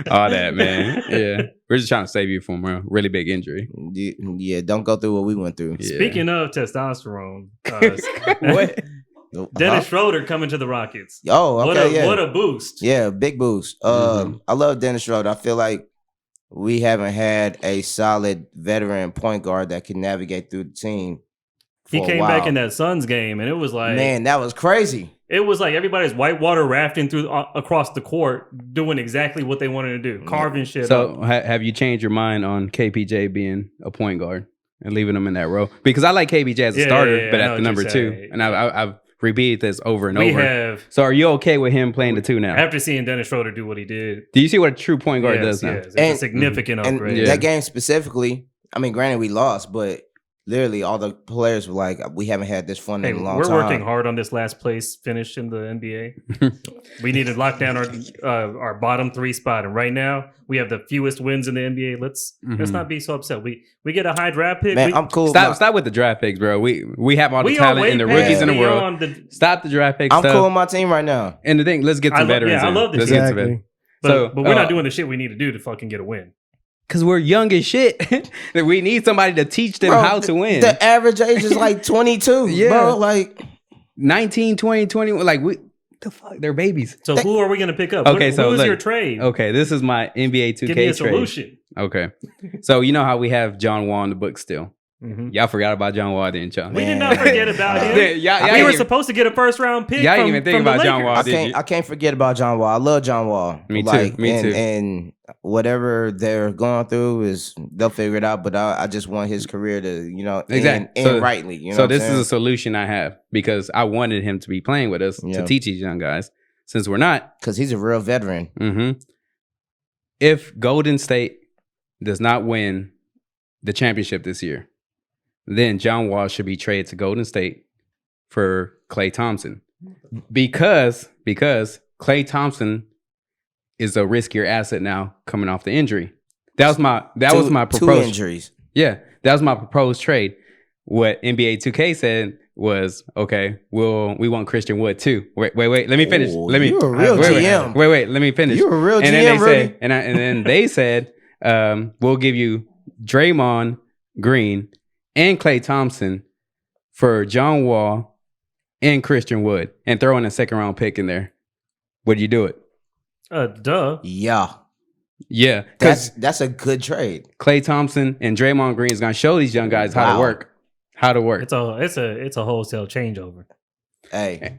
All that, man. Yeah. We're just trying to save you from a really big injury. Yeah, don't go through what we went through. Yeah. Speaking of testosterone, What? Dennis Schroeder coming to the Rockets. Oh, okay, what a boost. Yeah, big boost. I love Dennis Schroeder. I feel like we haven't had a solid veteran point guard that can navigate through the team. He came back in that Suns game, and it was like, man, that was crazy. It was like everybody's whitewater rafting through across the court, doing exactly what they wanted to do, carving shit. So, up. have you changed your mind on KPJ being a point guard and leaving him in that role? Because I like KPJ as a starter, but at the number 2, and I've repeated this over and over. So, are you okay with him playing the 2 now? After seeing Dennis Schroeder do what he did, do you see what a true point guard does now? Yes, it's a significant upgrade. And that game specifically, I mean, granted we lost, but literally all the players were like, we haven't had this fun in a long time. We're working hard on this last place finish in the NBA. We need to lock down our bottom 3 spot, and right now we have the fewest wins in the NBA. Let's not be so upset. We get a high draft pick. Man, I'm cool. Stop with the draft picks, bro. We have all the talent and the rookies in the world. Stop the draft picks. I'm cool with my team right now. And the thing, let's get some veterans. I love this. Exactly. But we're not doing the shit we need to do to fucking get a win. Because we're young as shit. We need somebody to teach them how to win. The average age is like 22. Yeah. Bro, like 19, 20, 21. Like, the fuck? They're babies. So who are we going to pick up? Okay, who is your trade? Okay, this is my NBA 2K Give me a trade. solution. Okay. So you know how we have John Wall in the book still. Y'all forgot about John Wall, didn't y'all? We did not forget about him. We were supposed to get a first round pick. Y'all didn't even think about John Wall. I can't forget about John Wall. I love John Wall. Me too. Me too. And whatever they're going through they'll figure it out. But I just want his career to, end rightly. You know so this is a solution I have because I wanted him to be playing with us to teach these young guys. Since we're not, because he's a real veteran. If Golden State does not win the championship this year, then John Wall should be traded to Golden State for Klay Thompson. Because Klay Thompson is a riskier asset now coming off the injury. That was my proposed 2 injuries. Yeah, that was my proposed trade. What NBA 2K said was, okay, we want Christian Wood too. Wait, let me finish. You're a real GM. Wait, let me finish. You're a real and GM, then and then they said, we'll give you Draymond Green and Klay Thompson for John Wall and Christian Wood and throw in a 2nd round pick in there. Would you do it? Duh. Yeah. Yeah. That's a good trade. Klay Thompson and Draymond Green is going to show these young guys how to work. It's a wholesale changeover. Hey.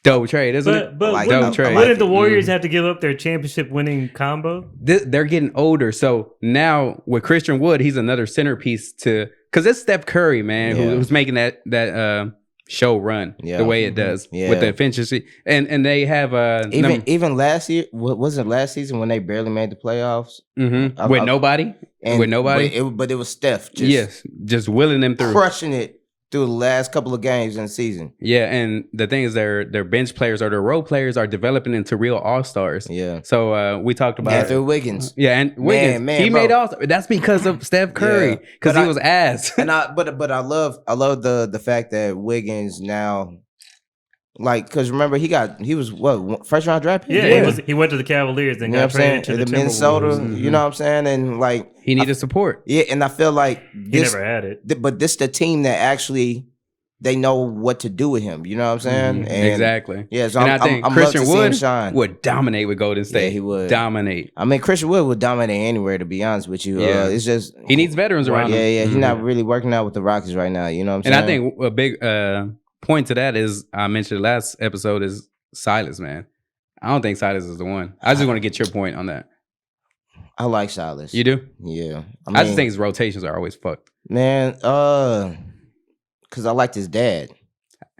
Dope trade, isn't it? But wouldn't the Warriors have to give up their championship winning combo? They're getting older. So now with Christian Wood, he's another centerpiece because it's Steph Curry, man, who's making that show run the way it does with the efficiency. And they have even last year, wasn't last season when they barely made the playoffs? With nobody? But it was Steph just willing them through. Crushing it through the last couple of games in the season. Yeah, and the thing is their bench players or their role players are developing into real all-stars. Yeah. So we talked about Andrew Wiggins. Yeah, and Wiggins. Man, he made all-star. That's because of Steph Curry. Because he was ass. But I love the fact that Wiggins now, like, because remember he was what, 1st round draft pick? Yeah, he went to the Cavaliers and got traded to the Minnesota. You know what I'm saying? And like he needed support. Yeah, and I feel like he never had it. But this the team that actually they know what to do with him. You know what I'm saying? And exactly. Yeah, so and I think Christian Wood would dominate with Golden State. Yeah, he would dominate. I mean, Christian Wood would dominate anywhere. To be honest with you, it's just he needs veterans around him. Yeah, he's not really working out with the Rockets right now. You know what I'm saying? And I think a big point to that is I mentioned last episode is Silas, man. I don't think Silas is the one. I just want to get your point on that. I like Silas. You do? Yeah. I just think his rotations are always fucked. Man, because I liked his dad.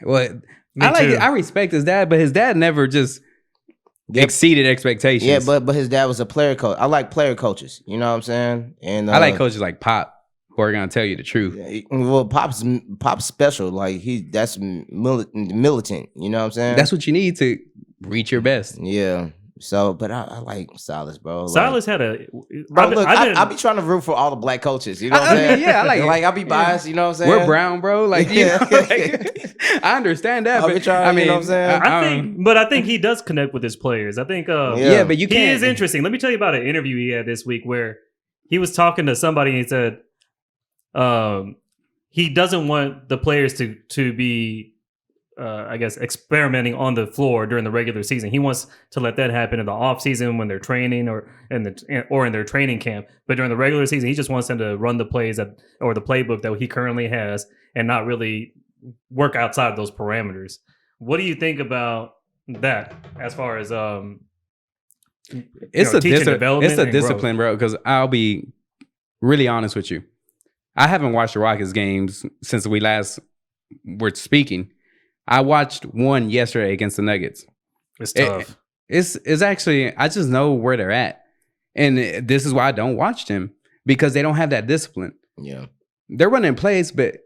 Well, I respect his dad, but his dad never just exceeded expectations. Yeah, but his dad was a player coach. I like player coaches. You know what I'm saying? And I like coaches like Pop who are gonna tell you the truth. Well, Pop's special. Like that's militant. You know what I'm saying? That's what you need to reach your best. Yeah. So, but I like Silas, bro. Silas had a. Bro, look, I be trying to root for all the black coaches. You know what I'm saying? Yeah, I like it. Like, I be biased. You know what I'm saying? We're brown, bro. Like, you know, like, I understand that. I be trying, you know what I'm saying? I think he does connect with his players. I think, yeah, but you can't. He is interesting. Let me tell you about an interview he had this week where he was talking to somebody and he said, he doesn't want the players to be, I guess, experimenting on the floor during the regular season. He wants to let that happen in the off season when they're training or in their training camp. But during the regular season, he just wants them to run the plays or the playbook that he currently has and not really work outside of those parameters. What do you think about that as far as it's a development? Discipline, bro. Because I'll be really honest with you. I haven't watched the Rockets games since we last were speaking. I watched one yesterday against the Nuggets. It's tough. It's actually, I just know where they're at. And this is why I don't watch them, because they don't have that discipline. Yeah. They're running plays, but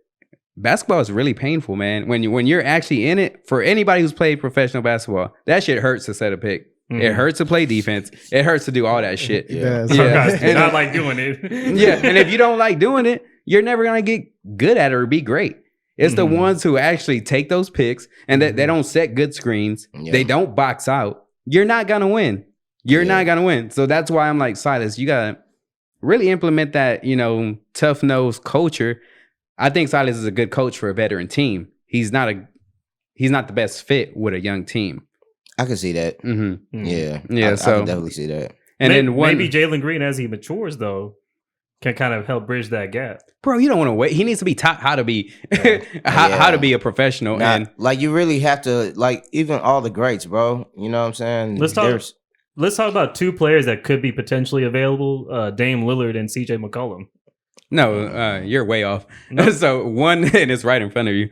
basketball is really painful, man. When you're actually in it, for anybody who's played professional basketball, that shit hurts to set a pick. Mm-hmm. It hurts to play defense. It hurts to do all that shit. Yeah. Some guys do not like doing it. Yeah. And if you don't like doing it, you're never going to get good at it or be great. It's the ones who actually take those picks and that they don't set good screens. Yeah. They don't box out. You're not going to win. You're not going to win. So that's why I'm like, Silas, you got to really implement that, tough-nosed culture. I think Silas is a good coach for a veteran team. He's not the best fit with a young team. I can see that. Mm-hmm. Yeah. Yeah. I can definitely see that. And maybe Jalen Green, as he matures, though, can kind of help bridge that gap. Bro, you don't want to wait. He needs to be taught how to be how to be a professional. And like, you really have to, like, even all the greats, bro. You know what I'm saying? Let's talk about two players that could be potentially available: Dame Lillard and CJ McCollum. No, you're way off. No. So one, and it's right in front of you.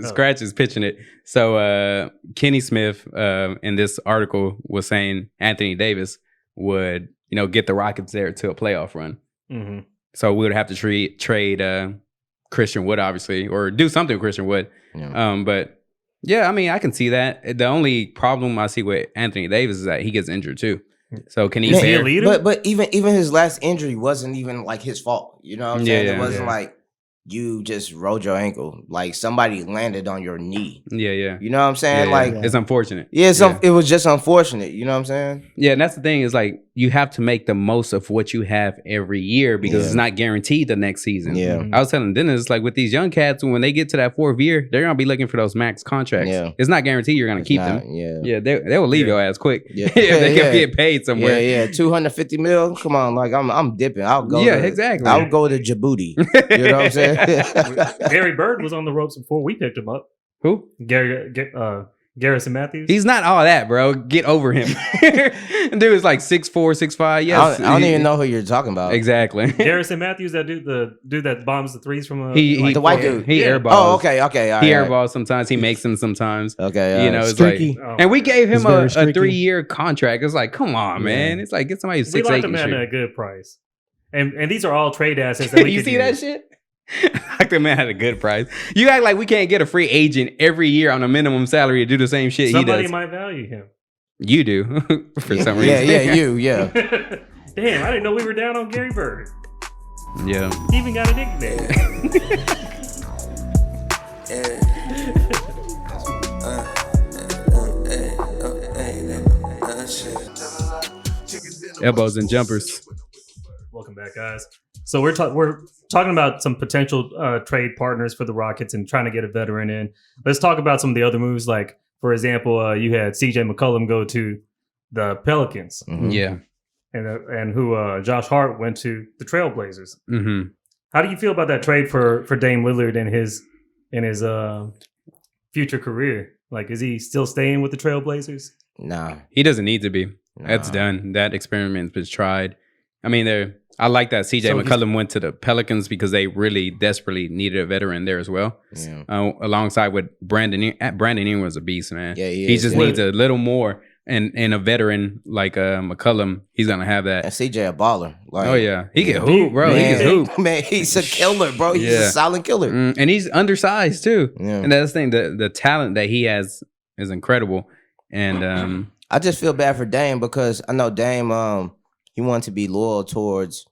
Scratch is pitching it. So Kenny Smith in this article was saying Anthony Davis would, get the Rockets there to a playoff run. Mm-hmm. So we would have to trade Christian Wood, obviously, or do something with Christian Wood. Yeah. But yeah, I mean, I can see that. The only problem I see with Anthony Davis is that he gets injured too. So can he be a leader? But even his last injury wasn't even like his fault. You know what I'm saying? It wasn't like you just rolled your ankle. Like, somebody landed on your knee. Yeah. You know what I'm saying? It's unfortunate. It was just unfortunate. You know what I'm saying? Yeah, and that's the thing is, like, you have to make the most of what you have every year because it's not guaranteed the next season. Yeah. I was telling Dennis, like, with these young cats, when they get to that fourth year, they're going to be looking for those max contracts. Yeah. It's not guaranteed you're going to keep them. Yeah. They will leave your ass quick. Yeah. If they can get paid somewhere. Yeah. 250 mil. Come on, like, I'm dipping. I'll go. Yeah, exactly. I'll go to Djibouti. You know what I'm saying? Gary Bird was on the ropes before we picked him up. Who? Garrison Matthews. He's not all that, bro. Get over him. Dude is like 6'4", 6'5". Yes, I don't even know who you're talking about. Exactly. Garrison Matthews, that dude that bombs the threes from the white dude. He airballs. Oh, okay. He airballs sometimes. He makes them sometimes. Okay, it's streaky. like, and we gave him a streaky. 3-year contract. It's like, come on, man. It's like, get somebody who's 6'8". We like the man at a good price, and these are all trade assets that we you could see use. that shit? Like, the man had a good price. You act like we can't get a free agent every year on a minimum salary to do the same shit Somebody he does. might value him. You do for some reason. Yeah. Damn, I didn't know we were down on Gary Bird. Yeah. He even got a nickname. Elbows and jumpers. Welcome back, guys. So we're talking about some potential trade partners for the Rockets and trying to get a veteran in. Let's talk about some of the other moves. Like, for example, you had CJ McCollum go to the Pelicans. Mm-hmm. Yeah. And who Josh Hart went to the Trailblazers. Mm-hmm. How do you feel about that trade for Dame Lillard and his future career? Like, is he still staying with the Trailblazers? Nah. He doesn't need to be. Nah. That's done. That experiment's been tried. I mean, I like that CJ McCollum went to the Pelicans because they really desperately needed a veteran there as well. Yeah. Alongside with Brandon Ingram was a beast, man. Yeah, he just needs a little more. And a veteran like McCollum, he's gonna have that. And CJ a baller. Like, oh yeah, he can hoop, bro. Man, he can hoop. Man, he's a killer, bro. He's a solid killer. And he's undersized too. Yeah. And that's the thing. The talent that he has is incredible. And I just feel bad for Dame because I know Dame. He wanted to be loyal towards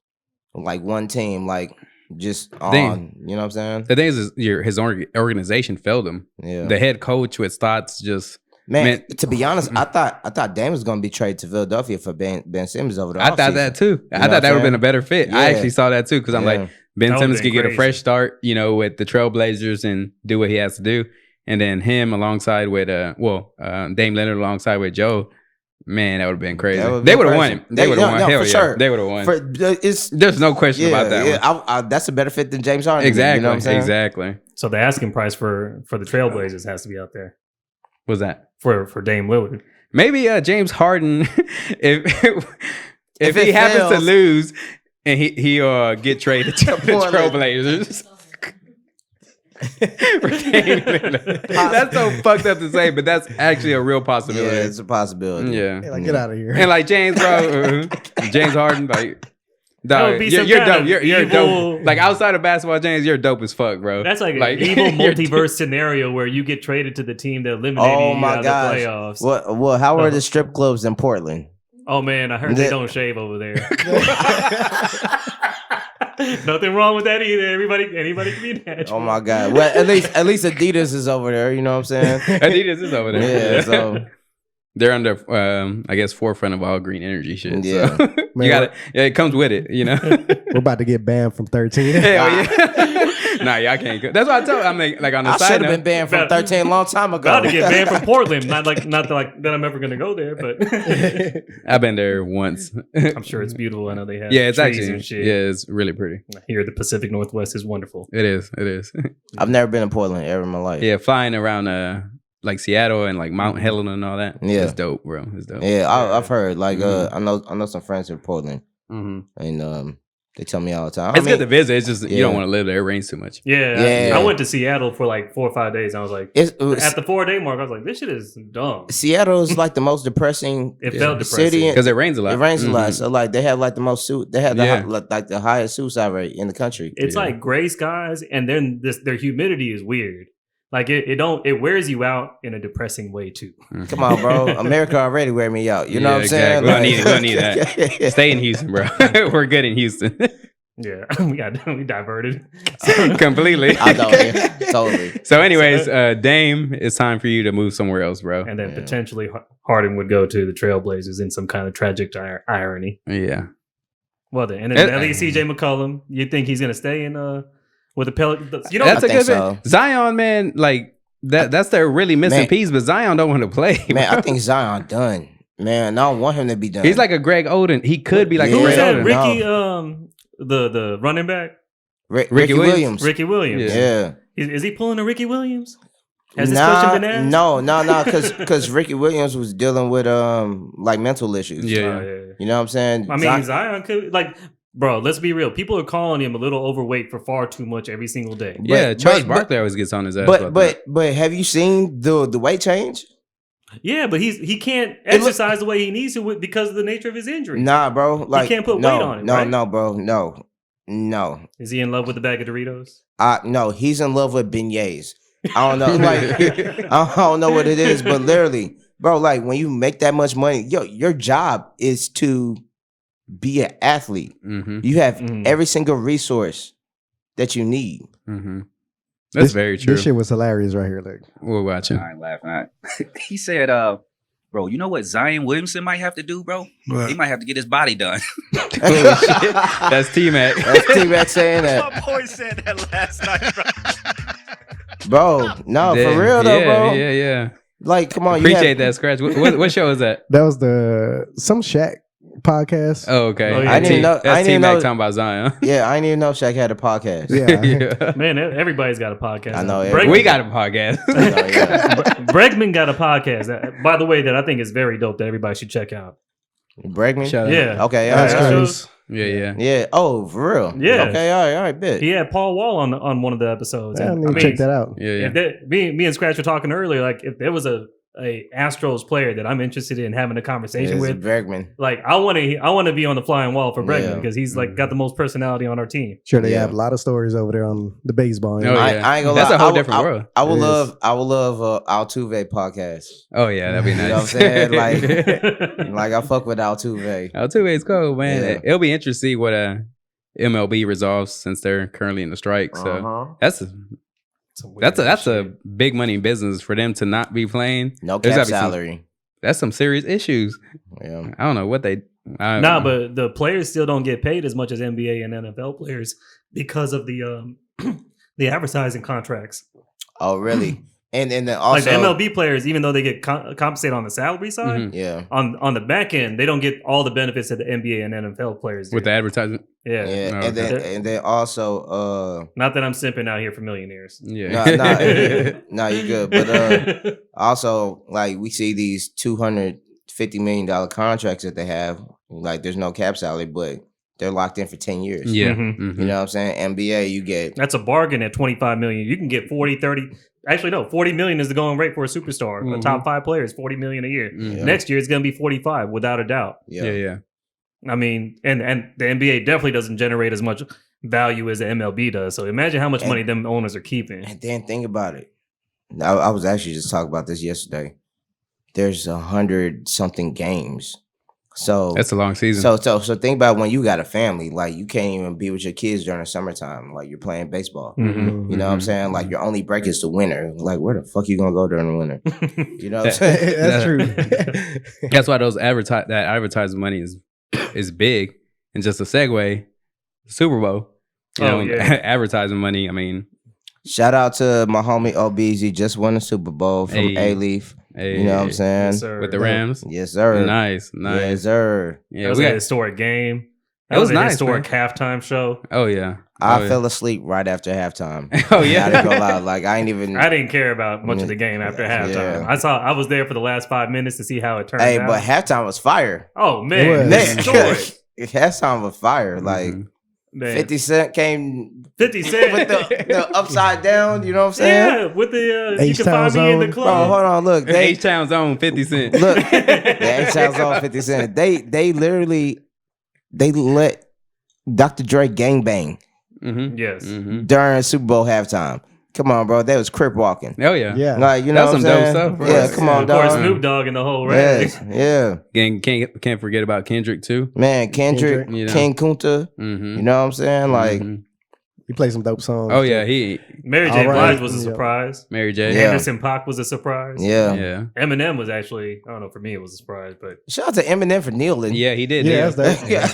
like one team, like just on. You know what I'm saying? The thing is his organization failed him. Yeah. The head coach with thoughts just. Man, to be honest, I thought Dame was going to be traded to Philadelphia for Ben Simmons over the I thought that too. I thought that would have been a better fit. Yeah. I actually saw that too because I'm like, Ben That Simmons would've could get been a fresh start, with the Trailblazers and do what he has to do. And then him alongside with, Dame Leonard alongside with Joe. Man, that would have been crazy. They would have won him. They would have won. Hell yeah. Sure. They would have won. There's no question about that one. That's a better fit than James Harden. Exactly. You know what I'm saying? Exactly. So the asking price for the Trailblazers has to be out there. What's that? For Dame Lillard. Maybe James Harden, if he happens to lose and he get traded to the Trailblazers. That's so fucked up to say, but that's actually a real possibility. Yeah, it's a possibility. Yeah. Hey, like, get out of here. And like James, bro, James Harden, like, dog, you're dope. You're dope. Like outside of basketball, James, you're dope as fuck, bro. That's like an evil multiverse scenario where you get traded to the team that eliminated you out of the playoffs. Well, how are the strip clubs in Portland? Oh man, I heard they don't shave over there. Nothing wrong with that either. Anybody can be natural. Oh my god. Well, at least Adidas is over there. You know what I'm saying? Adidas is over there. Yeah. So they're under, I guess, forefront of all green energy shit. Yeah. So. You got it. Yeah, it comes with it. We're about to get banned from 13. Hell yeah. Nah, y'all can't go. That's what I told. I'm like on the I side should note. have been banned from 13 a long time ago. About to get banned from Portland. Not that I'm ever gonna go there, but I've been there once. I'm sure it's beautiful. I know they have Yeah, it's trees actually and shit. yeah, it's really pretty. Here, the Pacific Northwest is wonderful. It is. It is. I've never been in Portland ever in my life. Yeah, flying around like Seattle and like Mount Helena and all that. Yeah. It's dope, bro. It's dope. Yeah, I've heard. Like, I know some friends in Portland, Mm-hmm. and they tell me all the time. It's good to visit. It's just you yeah. don't want to live there. It rains too much. Yeah. I went to Seattle for like 4 or 5 days. And I was like, at the 4-day mark, I was like, this shit is dumb. Seattle is like the most depressing It felt depressing. city Because it rains a lot. It rains a lot, Mhm. so like they have like the most they have the Yeah. like the highest suicide rate in the country. It's like gray skies, and then their humidity is weird. Like it wears you out in a depressing way too. Come on, bro. America already wear me out. You know what I'm saying? Exactly. We don't need that. Stay in Houston, bro. We're good in Houston. Yeah, we diverted Completely. I know, yeah, totally. So, anyways, Dame, it's time for you to move somewhere else, bro. And then potentially Harden would go to the Trailblazers in some kind of tragic irony. Yeah. Well, then, and then at least CJ McCollum, you think he's gonna stay in with the Pelicans? You know, That's I a think good so. thing. Zion, man, like that's their really missing piece, but Zion don't want to play. Man, I think Zion done. Man, I don't want him to be done. He's like a Greg Oden. He could be like who a was Greg that? Oden. Ricky, the running back, Ricky Williams. Ricky Williams. Yeah. Is he pulling a Ricky Williams? Has this question been asked? No, because Ricky Williams was dealing with like mental issues. Yeah. You know what I'm saying? I mean, Zion could bro. Let's be real. People are calling him a little overweight for far too much every single day. Yeah, Charles Barkley always gets on his ass. But have you seen the weight change? Yeah, but he can't exercise the way he needs to because of the nature of his injury. Nah, bro. Like he can't put weight on it. No, right? no, bro. No. Is he in love with the bag of Doritos? No, he's in love with beignets. I don't know. Like I don't know what it is, but literally, bro, like when you make that much money, your job is to be an athlete. Mm-hmm. You have every single resource that you need. Mm-hmm. That's very true. This shit was hilarious right here. Like, we're watching. I ain't laughing. He said, bro, you know what Zion Williamson might have to do, bro? What? He might have to get his body done. That's T-Mac. That's T-Mac saying that. My boy said that last night, bro. No, Yeah, for real though, bro. Yeah. Like, come on. Appreciate that, Scratch. What show is that? that was some Shaq podcast. Oh, okay. Oh, yeah. I didn't know. That's T-Mac talking about Zion. Yeah, I didn't even know Shaq had a podcast. Yeah. Yeah. Man, everybody's got a podcast. I know, Bregman, We got a podcast. I know, yeah. Bregman got a podcast. By the way, that I think is very dope that everybody should check out. Bregman? Shout out. Yeah. Okay, That's all right. crazy. Yeah. Yeah. Oh, for real? Yeah. Okay, all right, bet. He had Paul Wall on one of the episodes. I And, need to check that out. Yeah. If me and Scratch were talking earlier, like if there was a a Astros player that I'm interested in having a conversation It's with. Bergman. Like I want to be on the flying wall for Bregman Yeah. because he's like got the most personality on our team. Sure, they Yeah. have a lot of stories over there on the baseball. Oh, yeah. I ain't gonna That's lie. a whole different world. I would It is. love Altuve podcast. Oh yeah, that'd be nice. You know what I'm saying? Like I fuck with Altuve. Altuve is cool, man. Yeah. It'll be interesting to see what MLB resolves since they're currently in the strike. So that's a big money business for them to not be playing. No There's cap gotta be some- salary. That's some serious issues. Yeah. I don't know what they. Nah, but the players still don't get paid as much as NBA and NFL players because of the the advertising contracts. Oh, really? And then Like also the MLB players, even though they get compensated on the salary side, Mhm. Yeah. on the back end, they don't get all the benefits that the NBA and NFL players do. with the advertisement. yeah. Yeah. Oh, And then also Not that I'm simping out here for millionaires. Yeah. no, you good. But also like we see these $250 million contracts that they have. Like there's no cap salary, but they're locked in for 10 years. Yeah. Mhm. Mhm. You know what I'm saying? NBA, you get That's a bargain at 25 million. You can get 40, 30. Actually, no, 40 million is the going rate for a superstar. Mhm. A top 5 player is 40 million a year. Mhm. Yeah. Next year, it's going to be 45 without a doubt. yeah. Yeah. I mean, and the NBA definitely doesn't generate as much value as the MLB does. So imagine how much And- money them owners are keeping. And then think about it. I was actually just talking about this yesterday. There's 100-something games. So That's a long season. so think about when you got a family, like you can't even be with your kids during the summertime, like you're playing baseball. Mhm. You know what I'm Mhm. saying? Like your only break is the winter. Like where the fuck you gonna go during the winter? You know what I'm That- saying? That's true. That's why that advertising money is big. And just a segue, Super Bowl. You Oh, know, yeah. advertising money. I mean, Shout out to my homie OBZ, just won the Super Bowl from Hey. A-Leaf. hey, You know what I'm saying? Yes, sir. with the Rams. Yes, sir. Nice. Yes, sir. Yeah, That was we a got, historic game. That It was was a nice, historic halftime show. oh yeah. I Oh, yeah. fell asleep right after halftime. Oh yeah. I didn't go lie. Like I ain't even. I didn't care about much of the game after halftime. Yeah. I was there for the last 5 minutes to see how it turned Hey, out. but halftime was fire. Oh It man, was. Man, historic. halftime was fire. Like Mhm. Man. 50 Cent came 50 Cent with the upside down. You know what I'm saying? Yeah, with the you can H-Town find me in the zone. Bro, club. hold on. Look, they H-Town's own 50 Cent. look. The H-Town's on 50 Cent. They literally they let Dr. Dre gangbang Mm-hmm. Yes. Mm-hmm. during Super Bowl halftime. Come on, bro. That was crip walking. Oh yeah. Yeah. Like you know That's what I'm some dope saying? stuff, bro. Yeah, come on, Of course, dog. Snoop Dogg and the whole rag. Yes, yeah, Again, can't forget about Kendrick too. man. Kendrick, Kendrick, you know. King Kunta. Mm-hmm. You know what I'm saying? Like, Mhm. He played some dope songs. Oh too. yeah, he Mary J. All right. Blige was a Yeah. surprise. Mary J. Yeah. Anderson .Paak was a surprise. yeah. Yeah. Eminem was actually, I don't know, for me it was a surprise, but Shout out to Eminem for kneeling. Yeah, he did. Yeah, Yeah, that's dope. yeah.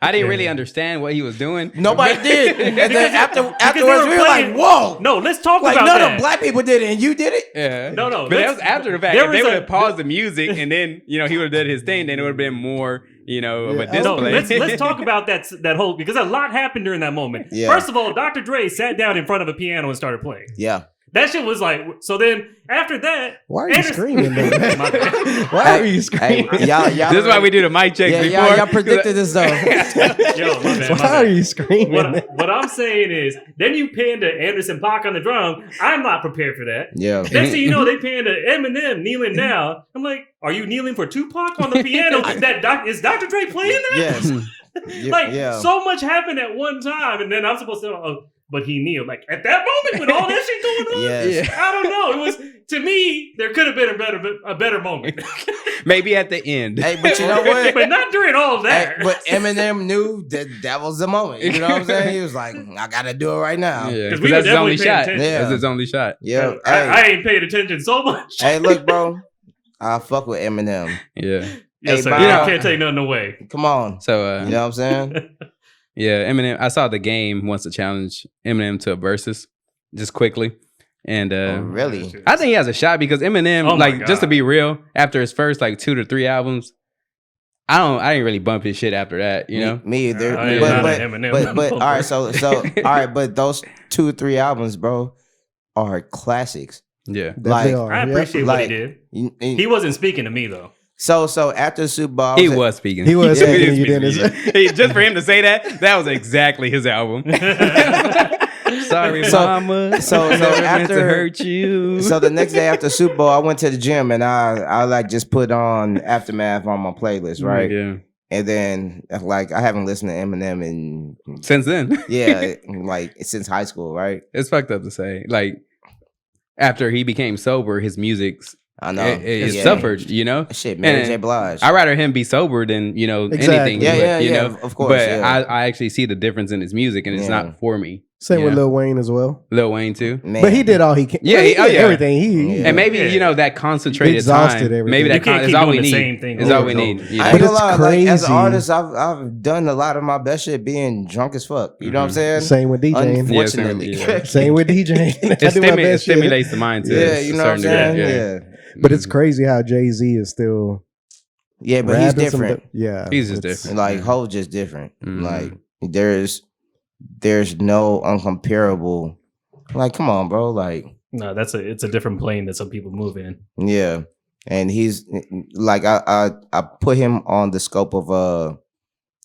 I didn't Yeah. really understand what he was doing. Nobody did. And then afterwards, they we were were like, playing- whoa. no, let's talk Like about none that. of black people did it, and you did it. Yeah. No, But that let's- was after the fact. there If they was would a- have paused the music and then, he would have did his thing, then it would have been more, of a Yeah. No, display. let's talk about that whole because a lot happened during that moment. Yeah. First of all, Dr. Dre sat down in front of a piano and started playing. Yeah. That shit was like so. Then after that, Why are you Anderson- screaming, man? My bad. Why are you Hey, screaming? y'all, This is why we do the mic checks Yeah, before. y'all predicted this though. Yo, my bad. Why My are bad. you screaming? What I'm saying is, then you pan to Anderson .Paak on the drum. I'm not prepared for that. Yeah. Next thing you know, they pan to Eminem kneeling down. I'm like, are you kneeling for Tupac on the piano? Is Dr. Dre playing that? Yes. Like yeah. so much happened at one time, and then I'm supposed to. But he kneeled. Like at that moment, with all that shit going on, Yes. I don't know. It was to me. There could have been a better moment, Maybe at the end. Hey, but you know what? but not during all of Hey, that. but Eminem knew that was the moment. You know what I'm saying? He was like, I gotta do it right now. Yeah, 'Cause because we that's were his only definitely paying shot. attention. Yeah. That's his only shot. Yeah. I Hey, ain't paid attention so much. hey, look, bro. I fuck with Eminem. Yeah. Yes, Hey, sir. Bob. I can't take nothing away. Come on. So, You know what I'm saying? yeah, Eminem. I saw the game wants to challenge Eminem to a versus, just quickly, and Oh, really? I think he has a shot because Eminem, Oh my just to God. be real, after his first 2 to 3 albums, I didn't really bump his shit after that. You know, Me either. I ain't not But, an Eminem but all right, bumper. so all right, but those 2 or 3 albums, bro, are classics. yeah. That like, they are. I Yep. appreciate what he Like, did. You- He wasn't speaking to me though. So after the Super Bowl, He was speaking. He was Yeah, speaking he to you, Dennis. Just for him to say that, that was exactly his album. Sorry, So- mama. so Never meant to after- hurt you. So the next day after Super Bowl, I went to the gym and I like just put on Aftermath on my playlist, right? Yeah. And then like I haven't listened to Eminem in Since then, like since high school, right? it's fucked up to say. Like after he became sober, his music's I know it Yeah. suffered. You know, Shit, Mary And J. Blige. I'd rather him be sober than Exactly. anything. Yeah, but, you yeah, know, of course, But yeah. I actually see the difference in his music, and it's Yeah. not for me. Same with Yeah. Lil Wayne as well. Lil Wayne too. Man. But he did all he can. Yeah, he he- oh, did yeah. everything. He Yeah. And maybe Yeah. that concentrated Exhausted time. everything. Maybe You that can't is keep all doing we the need. same thing Is over all we and need. over. You know? I ain't But gonna it's lie, like, as an crazy. artist, I've done a lot of my best shit being drunk as fuck. You know what I'm saying? Same with DJing. Unfortunately. Yeah, Same with DJing. I It do my best shit. stimulates the mind too. Yeah, to you a know what I'm certain saying? degree. Yeah. But it's crazy how Jay-Z is still Yeah, but he's rapping some different. yeah. He's just it's- different. Like Hov just different. Mhm. Like there's no uncomparable. Like, come on, bro. Like, No, it's a different plane that some people move in. yeah. And he's like I put him on the scope of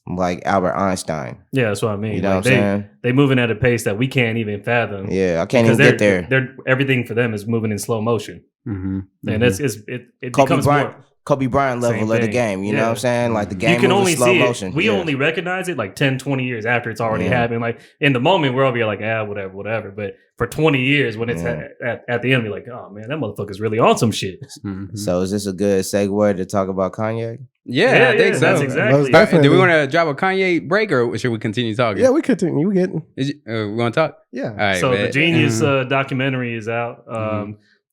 like Albert Einstein. Yeah, that's what I mean. You know Like, what I'm saying? they moving at a pace that we can't even fathom. Yeah, I can't because even get there. They're everything for them is moving in slow motion, Mhm. and it Kobe becomes Bryant, more. Kobe Bryant level Same of the thing. game. You know Yeah. what I'm saying? Like the game You can moves only in slow see motion. it. We Yeah. only recognize it like 10, 20 years after it's already Yeah. happened. Like in the moment, we're all be like, whatever. But for 20 years, when it's Yeah. at the end, we're like, oh man, that motherfucker's really on some shit. Mhm. So is this a good segue to talk about Kanye? Yeah, I think so. That's exactly. Most Do definitely. we want to drop a Kanye break or should we continue talking? Yeah, we continue. We getting We want to talk? yeah. All right. So the bet. Genius Mhm. documentary is out.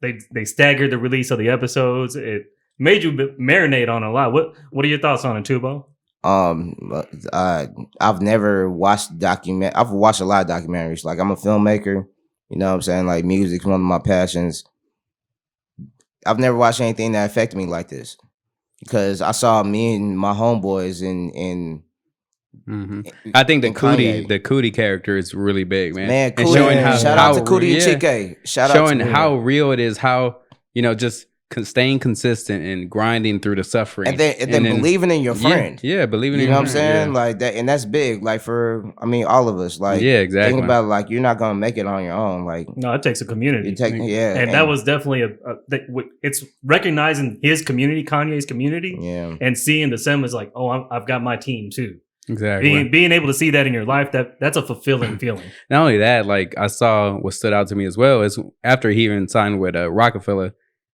They staggered the release of the episodes. It made you marinate on a lot. What are your thoughts on it, Tubo? I've never watched I've watched a lot of documentaries. Like I'm a filmmaker. You know what I'm saying? Like music's one of my passions. I've never watched anything that affected me like this. Because I saw me and my homeboys in Mhm. I think the and Kanye. Cootie character is really big, man. Man, And Cootie, showing how shout out to how Cootie and yeah, Chike. Shout showing out to how real it is, how just staying consistent and grinding through the suffering, and then believing in your friend. Yeah, believing You in know your what I'm friend, saying? Like that, and that's big. Like for all of us. Like yeah, exactly. think about it, like you're not gonna make it on your own. Like No, it takes a community. you take and that was definitely it's recognizing his community, Kanye's community, yeah. and seeing the semblance like, oh, I've got my team too. Exactly. Being able to see that in your life, that's a fulfilling feeling. Not only that, like I saw what stood out to me as well is after he even signed with Rockefeller,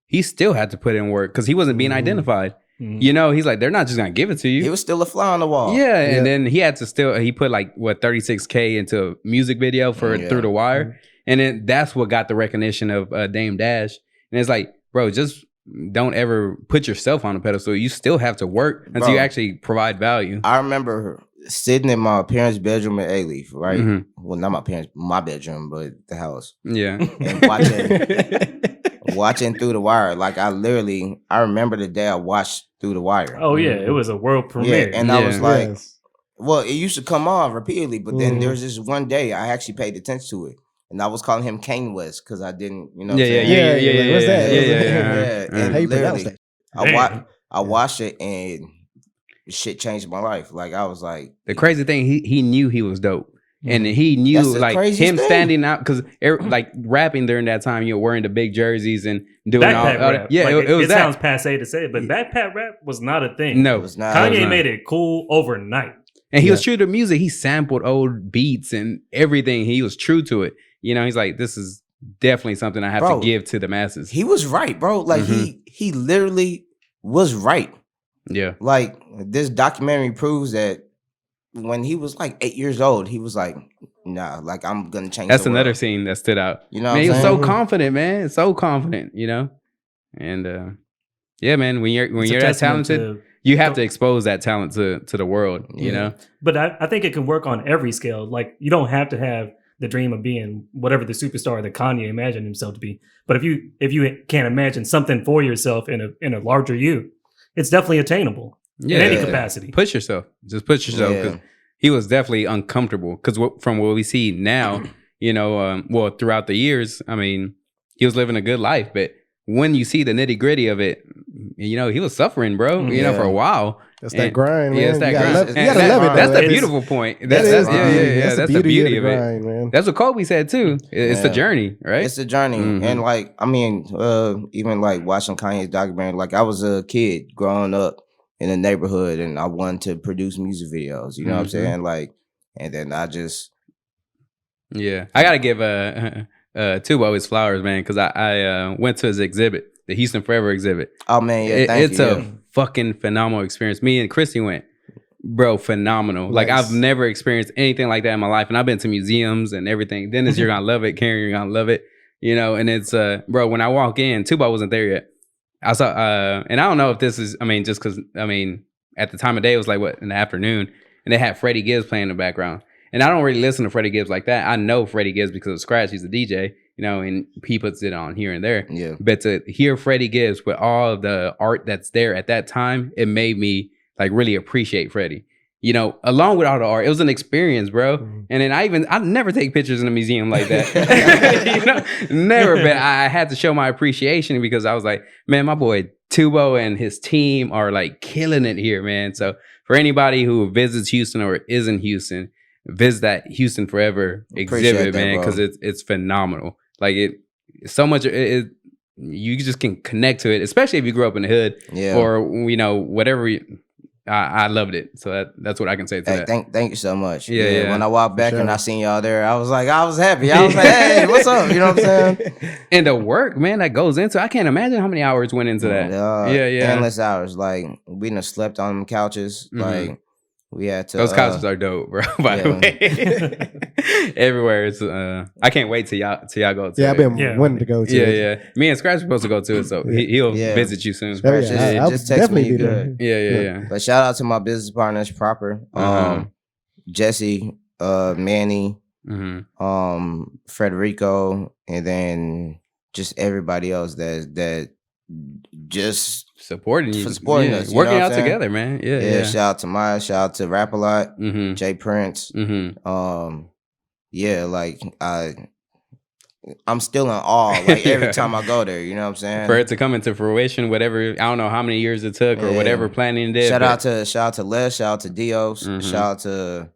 he still had to put in work because he wasn't being identified. Mhm. You know, he's like, they're not just gonna give it to you. He was still a fly on the wall. Yeah, Yeah. and then he had to he put like what 36K into a music video for Yeah. Through the Wire, and then that's what got the recognition of Dame Dash. And it's like, bro, just don't ever put yourself on a pedestal. You still have to work until Bro. you actually provide value. I remember sitting in my parents' bedroom at A-Leaf, right? Mhm. Well, not my bedroom, but the house. Yeah, And watching Through the Wire. Like I remember the day I watched Through the Wire. Oh yeah, it was a world premiere. Yeah, and I was Yeah. like, Yes. well, it used to come on repeatedly, but then Mhm. there was this one day I actually paid attention to it. And I was calling him Kane West because I didn't, you know what I'm saying? Yeah, like, what's that? Yeah, Yeah. and How you pronounce literally, that? I watched it and shit changed my life. Like I was like, the crazy thing, he knew he was dope. And he knew That's the like craziest him thing. standing out because like rapping during that time, you were wearing the big jerseys and doing all Backpack that. rap. Yeah, Like, it was it that. sounds passe to say it, but backpack rap was not a thing. No, it was not. Kanye not. made it cool overnight. and he Yeah. was true to music. He sampled old beats and everything. He was true to it. You know, he's like, this is definitely something I have Bro, to give to the masses. He was right, bro. Like he literally was right. Yeah, Like this documentary proves that when he was like 8 years old, he was like, nah, like I'm gonna change. that's the another world. scene that stood out. You know, Man, he what was I'm so saying? confident, man. So confident, you know. And yeah, man, when It's a you're that testament talented, to- you have to expose that talent to the world. You Yeah. know. But I think it can work on every scale. Like you don't have to have the dream of being whatever the superstar that Kanye imagined himself to be. But if you can't imagine something for yourself in a larger you, it's definitely attainable in any Yeah. capacity. Push yourself. Just push yourself. 'Cause Yeah. he was definitely uncomfortable. Because from what we see now, you know, well, throughout the years, I mean, he was living a good life. But when you see the nitty gritty of it, you know, he was suffering, bro. You know, Yeah. for a while. That's And- that grind, man. Yeah, it's that you gotta grind. love, And you gotta that- love it. That's though. the That is- beautiful point. that That's, is that's the yeah, beauty. yeah, yeah. That's the beauty of it. grind, man. That's what Kobe said too. It's the Yeah. journey, right? It's a journey. Mhm. And like, I mean, even like watching Kanye's documentary, like I was a kid growing up in the neighborhood and I wanted to produce music videos, you know what I'm Mhm. saying? Like, and then I just, Yeah, I gotta give Tubo his flowers, man, because I went to his exhibit, the Houston Forever exhibit. oh man, yeah, thank It's you. a yeah. fucking phenomenal experience. Me and Christy went, bro, phenomenal. Like Nice. I've never experienced anything like that in my life, and I've been to museums and everything. Dennis, you're gonna love it. Karen, you're gonna love it. You know, and it's bro. When I walk in, Tubo wasn't there yet. I saw, and I don't know if this is, I mean, just because, I mean, at the time of day it was like what in the afternoon, and they had Freddie Gibbs playing in the background. And I don't really listen to Freddie Gibbs like that. I know Freddie Gibbs because of Scratch. He's a DJ, you know, and he puts it on here and there. Yeah. But to hear Freddie Gibbs with all of the art that's there at that time, it made me like really appreciate Freddie. You know, along with all the art, it was an experience, bro. Mhm. And then I never take pictures in a museum like that. You know, never. But I had to show my appreciation because I was like, man, my boy Tubo and his team are like killing it here, man. So for anybody who visits Houston or is in Houston, visit that Houston Forever Appreciate exhibit, that, man, bro. because it's phenomenal. Like so much. You just can connect to it, especially if you grew up in the hood Yeah. or you know whatever. I loved it. So that's what I can say to Hey, that. thank you so much. Yeah, yeah. When I walked back sure. and I seen y'all there, I was happy. I was like, hey, what's up? You know what I'm saying? And the work, man, that goes into. I can't imagine how many hours went into that. Yeah. Endless hours. Like we done slept on them couches. Mhm. Like we had to. Those couches are dope, bro. By the way, everywhere. It's. I can't wait till y'all go to. Yeah, I've it. been Yeah. wanting to go to. Yeah, it. yeah. Me and Scratch are supposed to go to it, so he'll Yeah. visit you soon. Oh, Just- yeah. I'll just text me, definitely you be there. good. Yeah. But shout out to my business partners, Proper, Uh-huh. Jesse, Manny, Mm-hmm. Frederico, and then just everybody else that just Supporting you, For supporting Yeah. us, you working know what out I'm saying? together, man. Yeah, yeah. yeah. Shout out to Maya, shout out to Rap a Lot, Mm-hmm. Jay Prince. Mm-hmm. Yeah, like I'm still in awe. Like every Yeah. time I go there, you know what I'm saying? For it to come into fruition, whatever, I don't know how many years it took or Yeah. whatever planning did. Shout but out to Les, shout out to Dios, Mhm. shout out to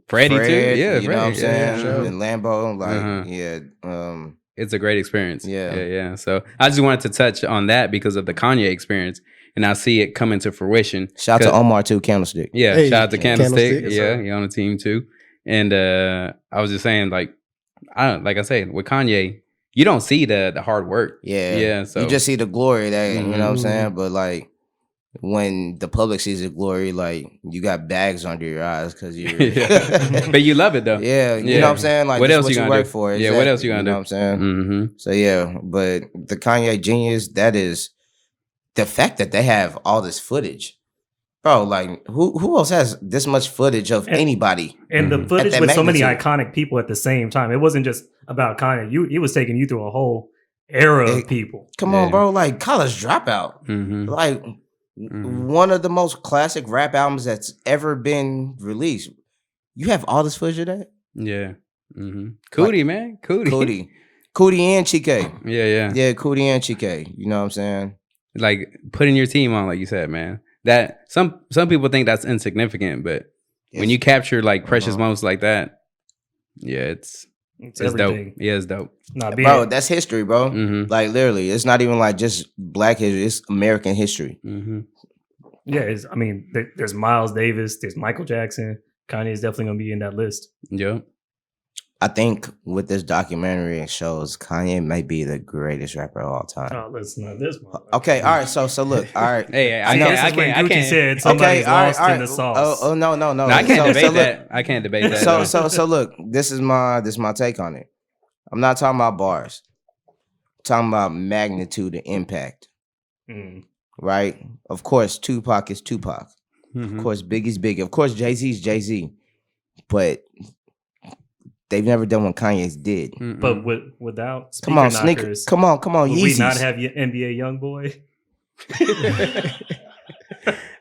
Freddie Fred, too. Yeah, you know what I'm Freddie. saying? Yeah. And Lambo, like Uh-huh. yeah, It's a great experience. Yeah. yeah. So I just wanted to touch on that because of the Kanye experience, and I see it come into fruition. shout out to 'Cause- Omar too, Candlestick. Yeah, Hey, shout out to Candlestick. Candlestick, yes, Yeah, sir. he on the team too. And I was just saying, like I say, with Kanye, you don't see the hard work. Yeah. Yeah. So You just see the glory that you know what I'm Mhm. saying? But like when the public sees the glory, like you got bags under your eyes because you're Yeah. But you love it though. yeah, you Yeah. know what I'm saying? Like What that's else what you you gonna work do? for. Yeah, what else you gonna know do? what I'm saying? Mm-hmm. So yeah, but the Kanye genius, that is the fact that they have all this footage. Bro, like who else has this much footage of And- anybody? And the Mhm. footage At with that so many magnitude. iconic people at the same time. It wasn't just about Kanye. He was taking you through a whole era It- of people. Come Yeah. on, bro. Like College Dropout. Mm-hmm. Like Mhm. one of the most classic rap albums that's ever been released. You have all this footage of that? Yeah. Mm-hmm. Cootie, man. Cootie. Cootie and Chike. Yeah. Yeah, Cootie and Chike. You know what I'm saying? Like putting your team on, like you said, man. That some people think that's insignificant, but when you capture like precious Uh-huh. moments like that, yeah, it's dope. everything. Yeah, it's dope. Not being Bro, that's history, bro. Mm-hmm. Like literally, it's not even like just black history, it's American history. Mm-hmm. yeah. I mean, there's Miles Davis, there's Michael Jackson. Kanye is definitely gonna be in that list. Yep. I think with this documentary, it shows Kanye may be the greatest rapper of all time. Oh, listen to this one. Okay, all right. So look, all right. Hey, I I know can't. this I is when can't. I Gucci can't. said somebody's lost in the sauce. Oh no. No, I can't So- debate so look, that. I can't debate that. So though. so look, this is my take on it. I'm not talking about bars. I'm talking about magnitude and impact, Mm. right? Of course, Tupac is Tupac. Mhm. Of course, Biggie's Biggie. Of course, Jay-Z's Jay-Z. But they've never done what Kanye's did. Mm-mm. But without Come on, Speaker sneaker. Knockers, Come on, would we Yeezys. not have your NBA young boy?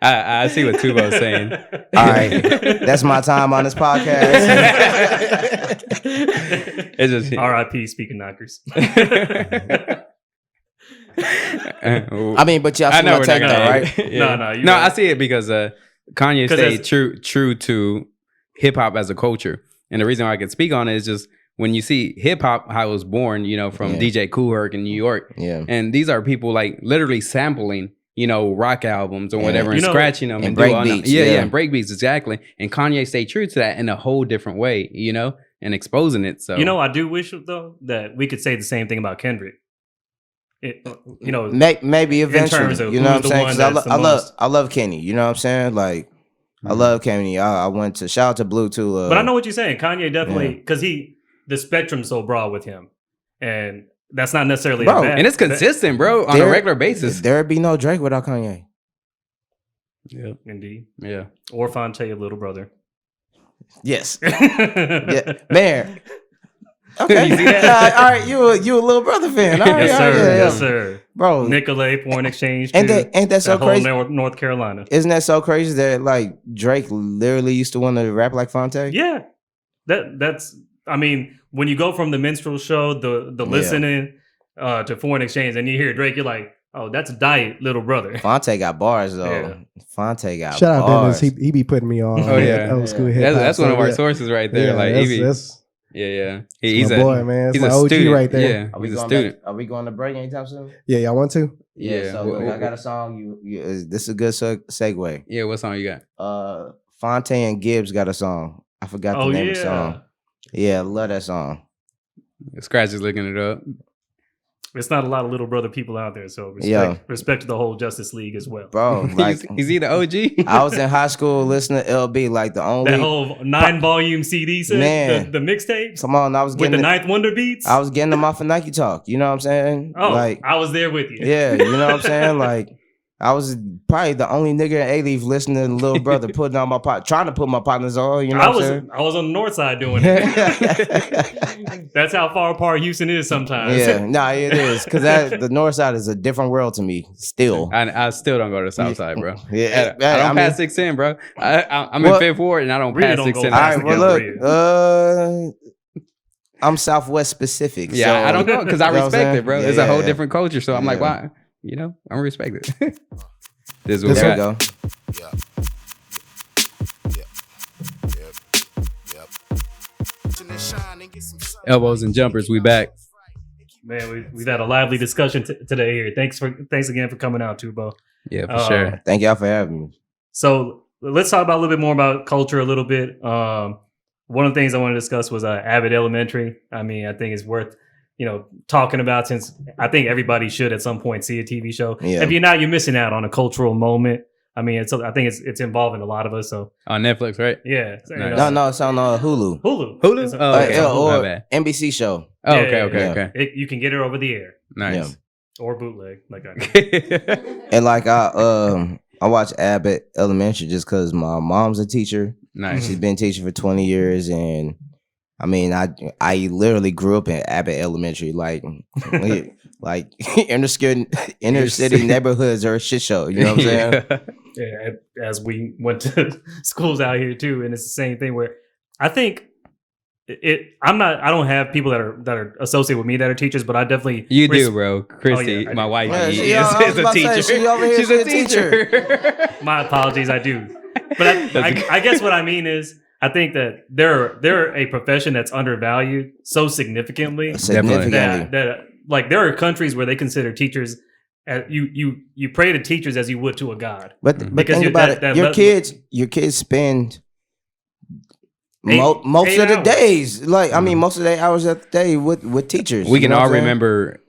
I see what Tubo's saying. All right, that's my time on this podcast. It's just R.I.P. Speaker Knockers. I mean, but y'all I see know my we're take not though, gonna right? end. No, you're no. right. I see it because Kanye 'Cause stayed that's- true to hip hop as a culture, and the reason why I can speak on it is just when you see hip hop, how it was born, from Yeah. DJ Kool Herc in New York, Yeah. and these are people like literally sampling, rock albums or Yeah. whatever, and scratching them and and break doing beats, yeah, yeah. and break beats exactly. And Kanye stayed true to that in a whole different way, and exposing it. So I do wish though that we could say the same thing about Kendrick. Maybe eventually, terms of you know what I'm who's the saying? one 'Cause that's the I love most- I love Kenny. You know what I'm saying? Like I love Kenny. I went to shout out to Blue too. But I know what you're saying. Kanye definitely because the spectrum's so broad with him, and that's not necessarily Bro, a bad, and it's consistent, bro, on a regular basis. There'd be no Drake without Kanye. Yeah, Indeed, yeah. or Fonte, little brother. Yes. yeah, Yeah, man. Okay. You see that? All right, you a little brother fan. All right, yes all sir, right, yeah, yes yeah. sir. Bro. Nicolay Foreign Exchange. Ain't too. that so That whole crazy? North Carolina. Isn't that so crazy that like Drake literally used to want to rap like Fonte? Yeah, that's. I mean, when you go from the minstrel show, the listening to Foreign Exchange, and you hear Drake, you're like, oh, that's Diet, little brother. Fonte got bars though. Yeah. Fonte got Shout out bars. Dennis. He be putting me on. Oh, yeah. Old school hip hop. That's one of our yeah. sources right there. Yeah, like that's yeah. he's my boy, man. It's he's my a OG student right there. Yeah, Are we he's a going student. Are we going to break anytime soon? Yeah, y'all want to? Yeah. So look, I got a song. This is a good segue. Yeah, what song you got? Fonte and Gibbs got a song. I forgot the name of the song. Yeah, love that song. Scratch is looking it up. It's not a lot of little brother people out there, so Yeah. respect to the whole Justice League as well. Bro, like Is he the OG? I was in high school listening to LB, like the only That whole 9-volume CD set, Man. the mixtapes come on, I was with getting the Ninth Wonder beats. I was getting them off of Nike Talk. You know what I'm saying? oh, like I was there with you. yeah, you know what I'm saying? Like I was probably the only nigga in A-Leaf listening to Little Brother putting on my trying to put my partners on. You know I what was I'm I was on the north side doing it. saying? That's how far apart Houston is sometimes. Yeah, nah, it is because the North Side is a different world to me. Still, I still don't go to the South Side, bro. yeah, I don't mean- pass 610, bro. I'm Well, in Fifth Ward and I don't Really pass don't go 610. All past right, the well, look, I'm Southwest specific. Yeah, so, I don't know because I you know what I'm respect saying? it, bro. Yeah, It's a whole yeah. different culture, so I'm like, Yeah. why? I'm gonna respect it. This is what There we we got. go. Elbows and jumpers, we back. Man, we've had a lively discussion today here. Thanks again for coming out, Tubo. Yeah, for sure. Thank y'all for having me. So let's talk about a little bit more about culture a little bit. One of the things I want to discuss was Abbott Elementary. I mean, I think it's worth talking about since I think everybody should at some point see a TV show. Yeah. If you're not, you're missing out on a cultural moment. I mean, I think it's involving a lot of us. So On Netflix, right? yeah, Nice. No, it's on Hulu. Hulu. Hulu? It's- Oh, okay. Yeah, My or bad. NBC show. Oh, Yeah, okay, yeah, okay, yeah. okay. You can get it over the air Nice. or bootleg, like I do. And like I watch Abbott Elementary just because my mom's a teacher. Nice. She's been teaching for 20 years, and I mean, I literally grew up in Abbott Elementary, like inner city neighborhoods are a shit show. You know what I'm saying? Yeah, as we went to schools out here too, and it's the same thing where I think I don't have people that are associated with me that are teachers, but I definitely You do, bro. Christy, I my do. wife, Yeah, is I was a about to say, teacher. she over here, She's she a a teacher. teacher. My apologies, I do. But I guess what I mean is I think that they're a profession that's undervalued so significantly Significantly. that like there are countries where they consider teachers you pray to teachers as you would to a god. But Because think about it. Your kids spend most eight of the hours. days, like I mean, most of the hours of the day with teachers. We you can know all what I'm saying? remember,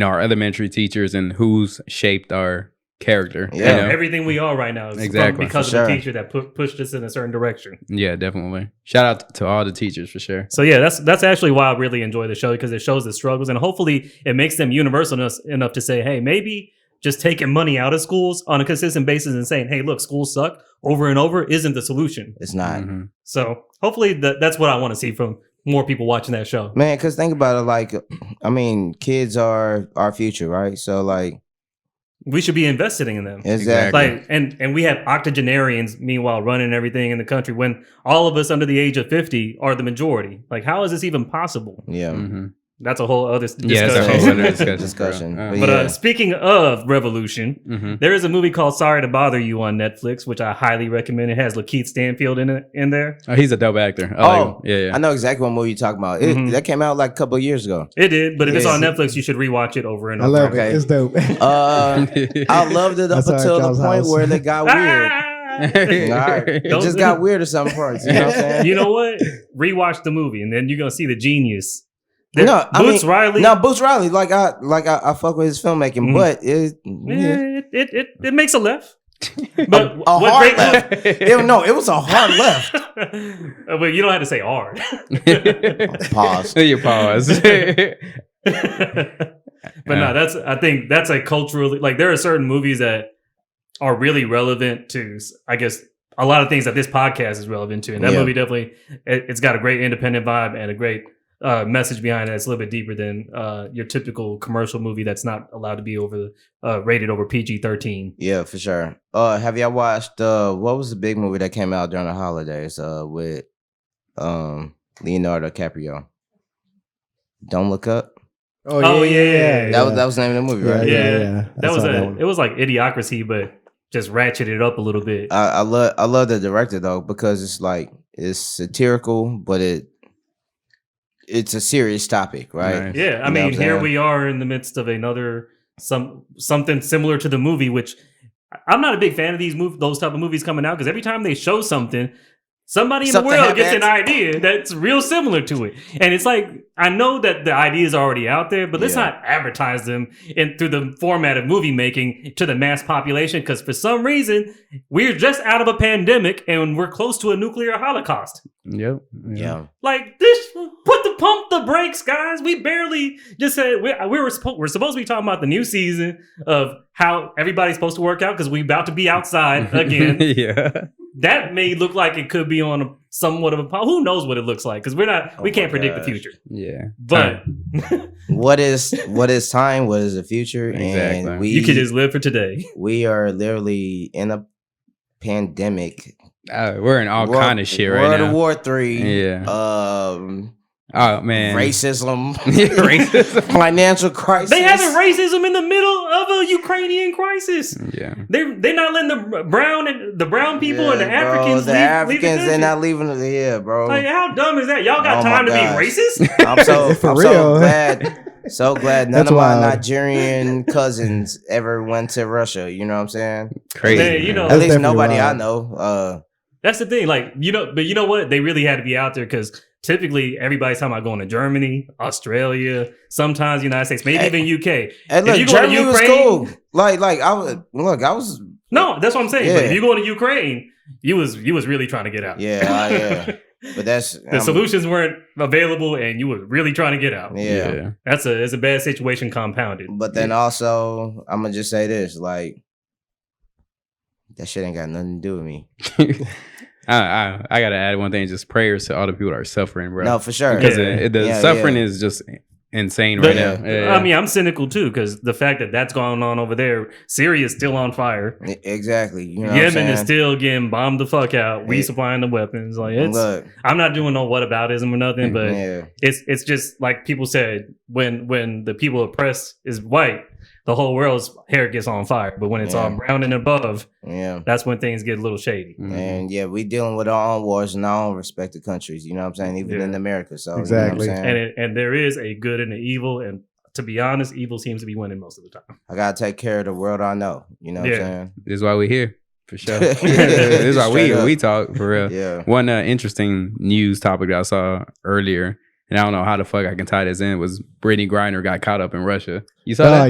our elementary teachers and who's shaped our character. Yeah. Everything we are right now is Exactly, because for of the sure. teacher that pushed us in a certain direction. Yeah, definitely. Shout out to all the teachers for sure. So yeah, that's actually why I really enjoy the show because it shows the struggles and hopefully it makes them universal enough to say, hey, maybe just taking money out of schools on a consistent basis and saying, hey, look, schools suck over and over isn't the solution. It's not. Mhm. So hopefully that's what I want to see from more people watching that show. Man, because think about it, like, I mean, kids are our future, right? So, like, We should be investing in them. exactly. Like and we have octogenarians meanwhile running everything in the country when all of us under the age of 50 are the majority. Like how is this even possible? Yeah. Mhm. that's a whole other discussion. Yeah, that's a whole other discussion. bro. But But yeah. speaking of Revolution, Mhm. there is a movie called Sorry to Bother You on Netflix, which I highly recommend. It has Lakeith Stanfield in there. Oh, he's a dope actor. Yeah. I know exactly what movie you're talking about. Mhm. That came out like a couple of years ago. It did, but if it's Yeah. on Netflix, you should rewatch it over and I over. love Okay. it. It's dope. I loved it I up saw it at until the y'all's point house. where they got weird. Ah! All right. It just got weird at some parts. You know what I'm saying? You know what? Rewatch the movie, and then you're gonna see the genius. No, I Boots mean, Riley. No, Boots Riley. I fuck with his filmmaking, Mhm. but It makes a left. But a what hard great- left. It was a hard left. But you don't have to say hard. Pause. You pause. But no, I think that's a culturally, like, there are certain movies that are really relevant to, I guess, a lot of things that this podcast is relevant to. And that Yeah. movie definitely, it's got a great independent vibe and a great message behind it that's a little bit deeper than your typical commercial movie that's not allowed to be rated over PG-13. Yeah, for sure. Have y'all watched what was the big movie that came out during the holidays with Leonardo DiCaprio? Don't Look Up. Oh, yeah. That was the name of the movie, right? Yeah. I That was saw that one. it was like Idiocracy, but just ratcheted up a little bit. I love the director though, because it's satirical, but it's a serious topic, right? Nice. Yeah, I You know mean, what I'm here saying? we are in the midst of something similar to the movie, which I'm not a big fan of those type of movies coming out, because every time they show something, somebody in Something the world gets an happens. idea that's real similar to it. And it's like, I know that the idea is already out there, but let's Yeah. not advertise them through the format of movie making to the mass population, because for some reason, we're just out of a pandemic and we're close to a nuclear holocaust. Yep. Yeah. Like this, pump the brakes, guys. We barely just said we're supposed to be talking about the new season of how everybody's supposed to work out because we're about to be outside again. Yeah. That may look like it could be on somewhat of a who knows what it looks like, because we Oh can't my predict the gosh. future. Yeah. But What is time? What is the future? Exactly. And you can just live for today. we are literally in a pandemic. We're in all kind of shit right World now. War III. Yeah. Oh man. racism, Racism. financial crisis. They having racism in the middle of a Ukrainian crisis. Yeah. They're not letting the brown people and the Yeah, bro, Africans the leave Africans, the they're country. not leaving. Yeah, bro. Like, how dumb is that? Y'all got Oh my time to gosh. be racist? I'm so For I'm real. so glad none That's of my wild. Nigerian cousins ever went to Russia. You know what I'm saying? Crazy. Man, you know, At That's least definitely nobody I wild. know. That's the thing. Like, but you know what? They really had to be out there because typically everybody's talking about going to Germany, Australia, sometimes United States, maybe even UK. And look, you go to Germany was Ukraine- cool. Like I was. No, that's what I'm saying. But Yeah. if you go to Ukraine, you was really trying to get out. Yeah. But that's The solutions weren't available, and you were really trying to get out. Yeah. It's a bad situation compounded. But then also, I'm gonna just say this: like, that shit ain't got nothing to do with me. I gotta add one thing. Just prayers to all the people that are suffering, bro. No, for sure. Because Yeah. the Yeah, suffering yeah. is just insane But- right now. Yeah. I mean, I'm cynical too because the fact that that's going on over there, Syria is still on fire. Exactly. You know what I'm Yemen saying? is still getting bombed the fuck out. We Yeah. supplying the weapons. Like Look, I'm not doing no whataboutism or nothing, but yeah. it's just like people said when the people oppressed is white, the whole world's hair gets on fire. But when it's all Yeah. brown and above, Yeah. that's when things get a little shady. Mhm. And yeah, we dealing with our own wars in our own respective countries. You know what I'm saying? Even Yeah. in America. So Exactly. You know what I'm saying? And there is a good and an evil, and to be honest, evil seems to be winning most of the time. I gotta take care of the world I know. You know what Yeah. I'm saying? This is why we're here. For sure. Yeah, This is why straight up. we talk for real. Yeah. One interesting news topic that I saw earlier, and I don't know how the fuck I can tie this in, was Brittany Griner got caught up in Russia. You saw Oh, that? I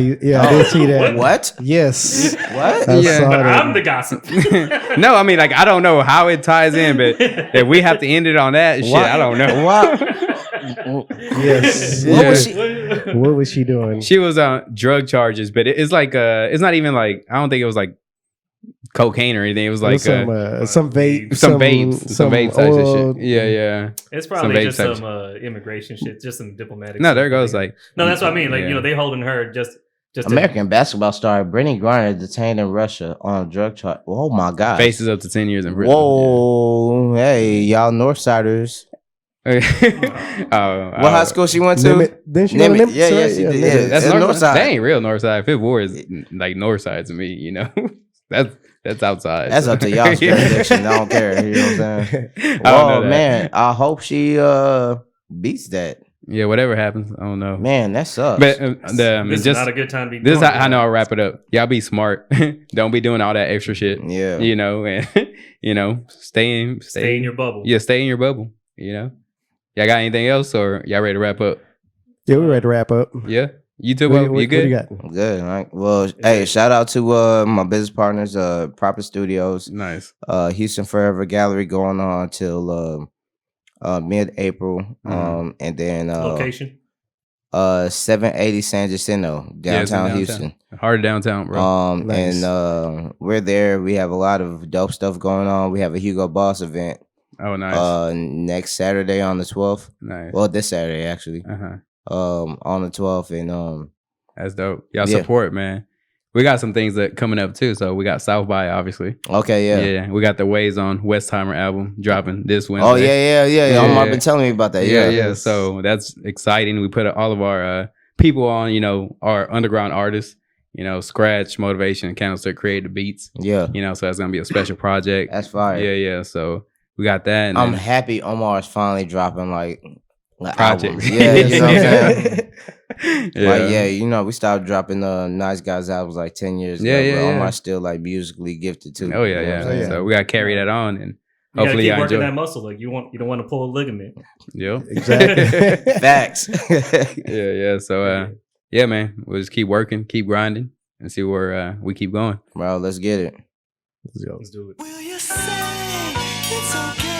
did see that. What? Yes. What? I Yeah. saw But that. I'm the gossip. No, I mean, like, I don't know how it ties in, but if we have to end it on that, shit, Why- I don't know. Yes. What was Yeah. she? What was she doing? She was on drug charges, but it's like, it's not even like, I don't think it was like cocaine or anything. It was like some vape, some vapes, some vape types oil. of shit. Yeah, yeah. It's probably vape just type some immigration shit, just some diplomatic. No, stuff. there goes like. No, that's what I mean. Like, yeah. you know, they holding her just to- American basketball star Brittany Griner detained in Russia on a drug charge. Oh my god. Faces up to 10 years in prison. Whoa. Hey, y'all Northsiders. What What high school she went to? Then she went to Nimitz. Yeah, Nimitz, yeah, right? she did. Nimitz. Yeah. That's It's Northside. Northside. That ain't real Northside. Fifth Ward is like Northside to me. You know, that's outside. That's up to y'all's jurisdiction. I don't care. You know what I'm saying? I don't Oh know that. man, I hope she beats that. Yeah, whatever happens, I don't know. Man, that sucks. But This is not a good time to be this is doing how I know that. I'll wrap it up. Y'all be smart. Don't be doing all that extra shit. yeah. You know, and stay Stay in your bubble. Yeah, stay in your bubble. You know. Y'all got anything else, or y'all ready to wrap up? Yeah, we're ready to wrap up. Yeah, you too. What You good? you got? Good. All right. Well, hey, shout out to my business partners, Proper Studios, Nice. Houston Forever Gallery going on till mid-April. Mhm. And then Location. 780 San Jacinto, Yeah, it's in downtown Houston. Heart of downtown, bro. Nice. And we're there. We have a lot of dope stuff going on. We have a Hugo Boss event Oh, nice. next Saturday on the 12th. Nice. Well, this Saturday actually. On the 12th, and That's dope. Y'all yeah. support, man. We got some things that coming up too. So we got South by, obviously. okay, yeah. Yeah. We got the Ways on Westheimer album dropping this Wednesday. Oh yeah. Yeah. Omar been telling me about that. Yeah, Yeah, yeah. So that's exciting. We put all of our people on, our underground artists, Scratch, Motivation, and Candlestick create the beats, yeah. so that's going to be a special project. That's fire. Yeah. So we got that. And I'm then happy Omar's finally dropping like projects. albums. Yeah, you know what I'm saying? yeah. Like, yeah, we stopped dropping Nice Guys albums like 10 years ago. Yeah, but yeah. Omar's still like musically gifted too. Oh, yeah, You know what I'm yeah. saying? So we got to carry that on and You gotta hopefully keep y'all working enjoy. that muscle. Like you don't want to pull a ligament. Yep. Exactly. Facts. Yeah. So, yeah, man, we'll just keep working, keep grinding, and see where we keep going. Bro, let's get it. Let's go. Let's do it. Will you say it's okay?